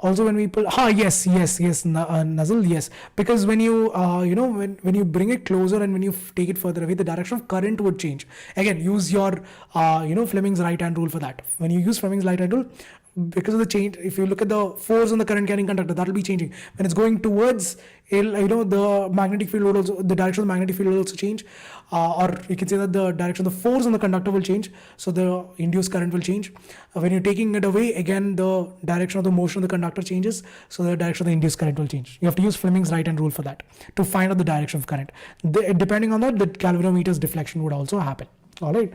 Also, when we pull, yes, Nazil, yes, because when you, when you bring it closer and when you take it further away, the direction of current would change. Again, use your, Fleming's right-hand rule for that. When you use Fleming's right-hand rule, because of the change, if you look at the force on the current carrying conductor, that will be changing. When it's going towards, the magnetic field will also, the direction of the magnetic field will also change. Or you can say that the direction of the force on the conductor will change. So the induced current will change. When you're taking it away, again, the direction of the motion of the conductor changes. So the direction of the induced current will change. You have to use Fleming's right-hand rule for that to find out the direction of current. Depending on that, the galvanometer's deflection would also happen. All right.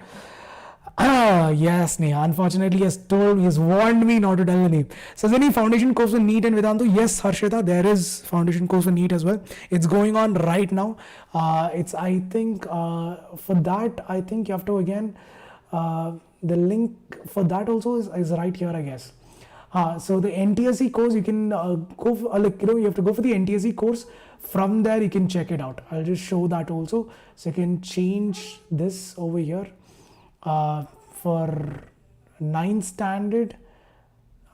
Yes, Neha. Unfortunately, he has warned me not to tell the name. So, is there any foundation course for NEET and Vedantu? Yes, Harshita, there is foundation course for NEET as well. It's going on right now. I think, for that, I think you have to again, the link for that also is right here, I guess. So the NTSE course, you can go for, you have to go for the NTSE course. From there, you can check it out. I'll just show that also. So you can change this over here. For 9 standard,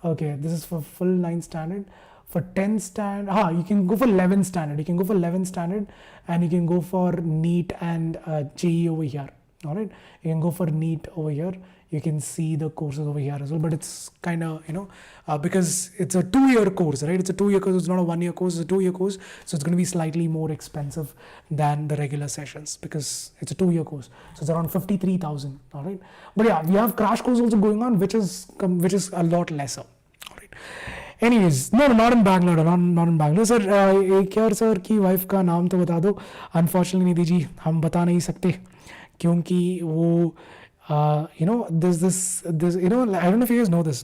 okay, this is for full 9 standard. For 10 standard, you can go for 11 standard. You can go for 11 standard, and you can go for NEET and JE over here. All right, you can go for NEET over here. You can see the courses over here as well, but it's kind of, because it's a 2-year course, right? It's a 2-year course. It's not a 1-year course. It's a 2-year course. So it's going to be slightly more expensive than the regular sessions because it's a 2-year course. So it's around 53,000. All right. But yeah, we have crash course also going on, which is a lot lesser. All right. Anyways, no, not in Bangalore, not in Bangalore. Sir, एक यार sir की wife का नाम तो बता दो. Unfortunately, Nidhi ji, हम बता नहीं सकते क्योंकि वो there's this, I don't know if you guys know this.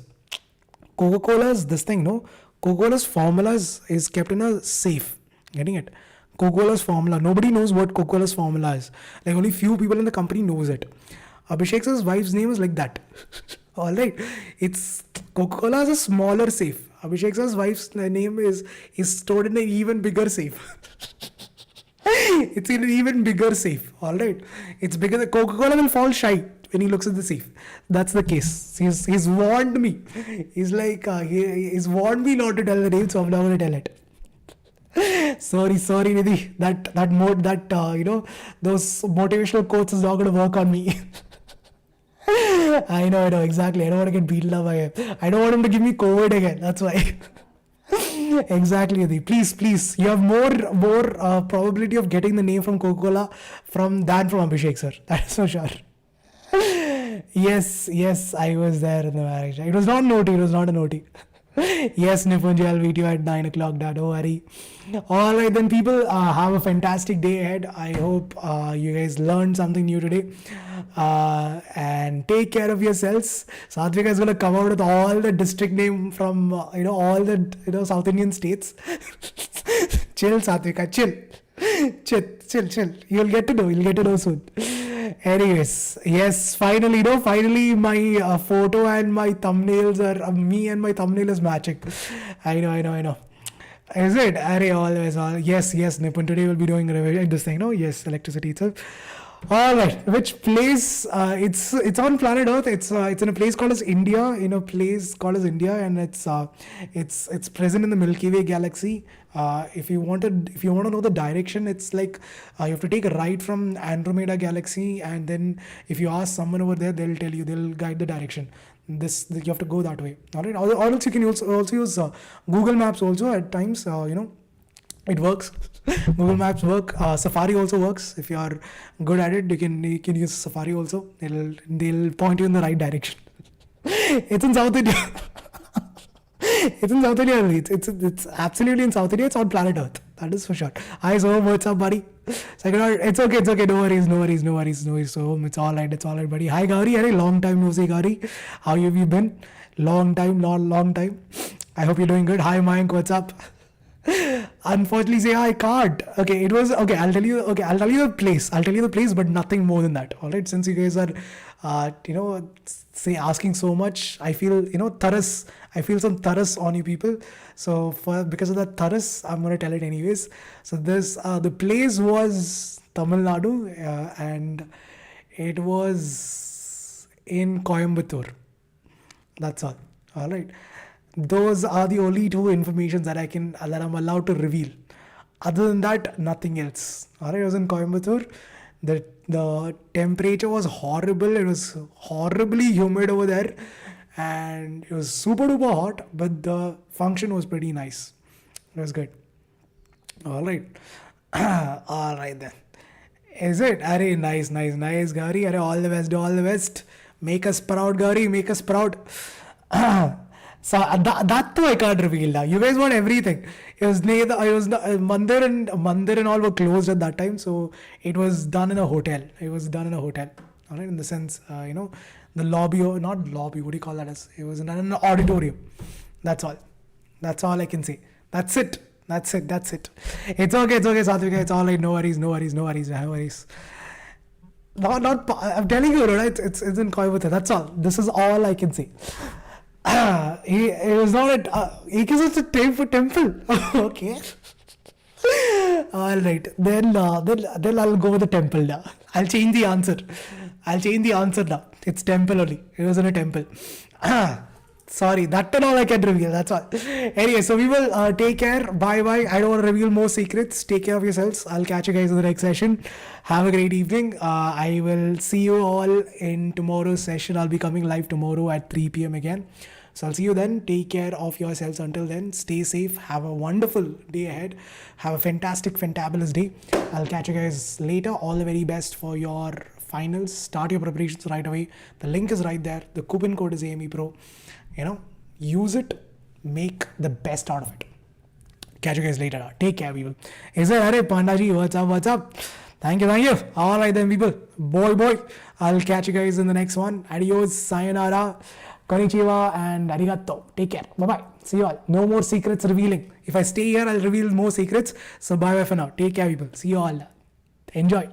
Coca-Cola's this thing, no? Coca-Cola's formulas is kept in a safe. Getting it? Coca-Cola's formula. Nobody knows what Coca-Cola's formula is. Like only few people in the company knows it. Abhishek sir's wife's name is like that. All right. It's Coca-Cola is a smaller safe. Abhishek sir's wife's name is stored in an even bigger safe. It's in an even bigger safe. All right. It's bigger. The Coca-Cola will fall shy when he looks at the safe. That's the case. He's warned me. He's like, he's warned me not to tell the name, so I'm not going to tell it. Sorry, Nidhi. Those motivational quotes is not going to work on me. I know, exactly. I don't want to get beaten up by him. I don't want him to give me COVID again. That's why. Exactly, Nidhi. Please. You have more probability of getting the name from Coca-Cola than from Abhishek sir. That is for sure. Yes, I was there in the marriage. It was not naughty. It was not a naughty. Yes, Nipunji, I'll meet you at 9 o'clock. Don't worry. All right, then, people, have a fantastic day ahead. I hope you guys learned something new today. And take care of yourselves. Satvika is going to come out with all the district name from, all the, South Indian states. Chill, Satvika, chill. Chill. You'll get to know soon. Anyways, yes, finally my photo and my thumbnails are me and my thumbnail is matching. I know. Is it? Always. Yes, Nipun. Today we'll be doing this thing. No, yes, electricity itself. All right, which place? It's on planet Earth. It's in a place called as India. And it's present in the Milky Way galaxy. If you want to know the direction, it's like you have to take a ride from Andromeda galaxy, and then if you ask someone over there, they'll tell you, they'll guide the direction. You have to go that way. All right. Or else you can also use Google Maps also at times. It works. Google Maps work. Safari also works. If you are good at it, you can use Safari also. They'll point you in the right direction. It's in South India. It's in South India. It's absolutely in South India. It's on planet Earth. That is for sure. Hi, so what's up, buddy? Second, it's okay. No worries. So it's all right, buddy. Hi, Gauri. Hey, long time no see, Gauri. How have you been? Long time. I hope you're doing good. Hi, Mayank. What's up? Unfortunately, say I can't. Okay, it was okay. I'll tell you the place, but nothing more than that. All right. Since you guys are, asking so much, I feel thirst. I feel some thirst on you people. So because of that thirst, I'm gonna tell it anyways. So the place was Tamil Nadu, and it was in Coimbatore. That's all. All right. Those are the only two informations that I'm allowed to reveal. Other than that, nothing else. Alright, I was in Coimbatore. The temperature was horrible. It was horribly humid over there, and it was super duper hot. But the function was pretty nice. It was good. Alright. Alright then. Is it? Arey, nice, Gauri. Arey, all the best. Make us proud, Gauri. Make us proud. So that too I can't reveal now. You guys want everything. Mandir and all were closed at that time, so it was done in a hotel. All right, in the sense, the lobby, or not lobby. What do you call that as? It was in an auditorium. That's all. That's all I can say. That's it. It's okay, Satvika. It's all right. No worries. Not. I'm telling you, right? It's in Coimbatore. That's all. This is all I can say. It was not it's a temple. Okay. All right. Then I'll go with the temple now. I'll change the answer now. It's temple only. It was in a temple. Sorry, that and all I can reveal. That's all. Anyway, so we will take care. Bye bye. I don't want to reveal more secrets. Take care of yourselves. I'll catch you guys in the next session. Have a great evening. I will see you all in tomorrow's session. I'll be coming live tomorrow at 3 p.m. again. So I'll see you then. Take care of yourselves until then. Stay safe. Have a wonderful day ahead. Have a fantastic, fantabulous day. I'll catch you guys later. All the very best for your finals. Start your preparations right away. The link is right there. The coupon code is AME Pro. Use it. Make the best out of it. Catch you guys later. Take care, people. Is it? Arey Pandaji, what's up? What's up? Thank you. All right then, people. Boy. I'll catch you guys in the next one. Adios, sayonara, konnichiwa, and arigato. Take care. Bye-bye. See you all. No more secrets revealing. If I stay here, I'll reveal more secrets. So bye-bye for now. Take care, people. See you all. Enjoy.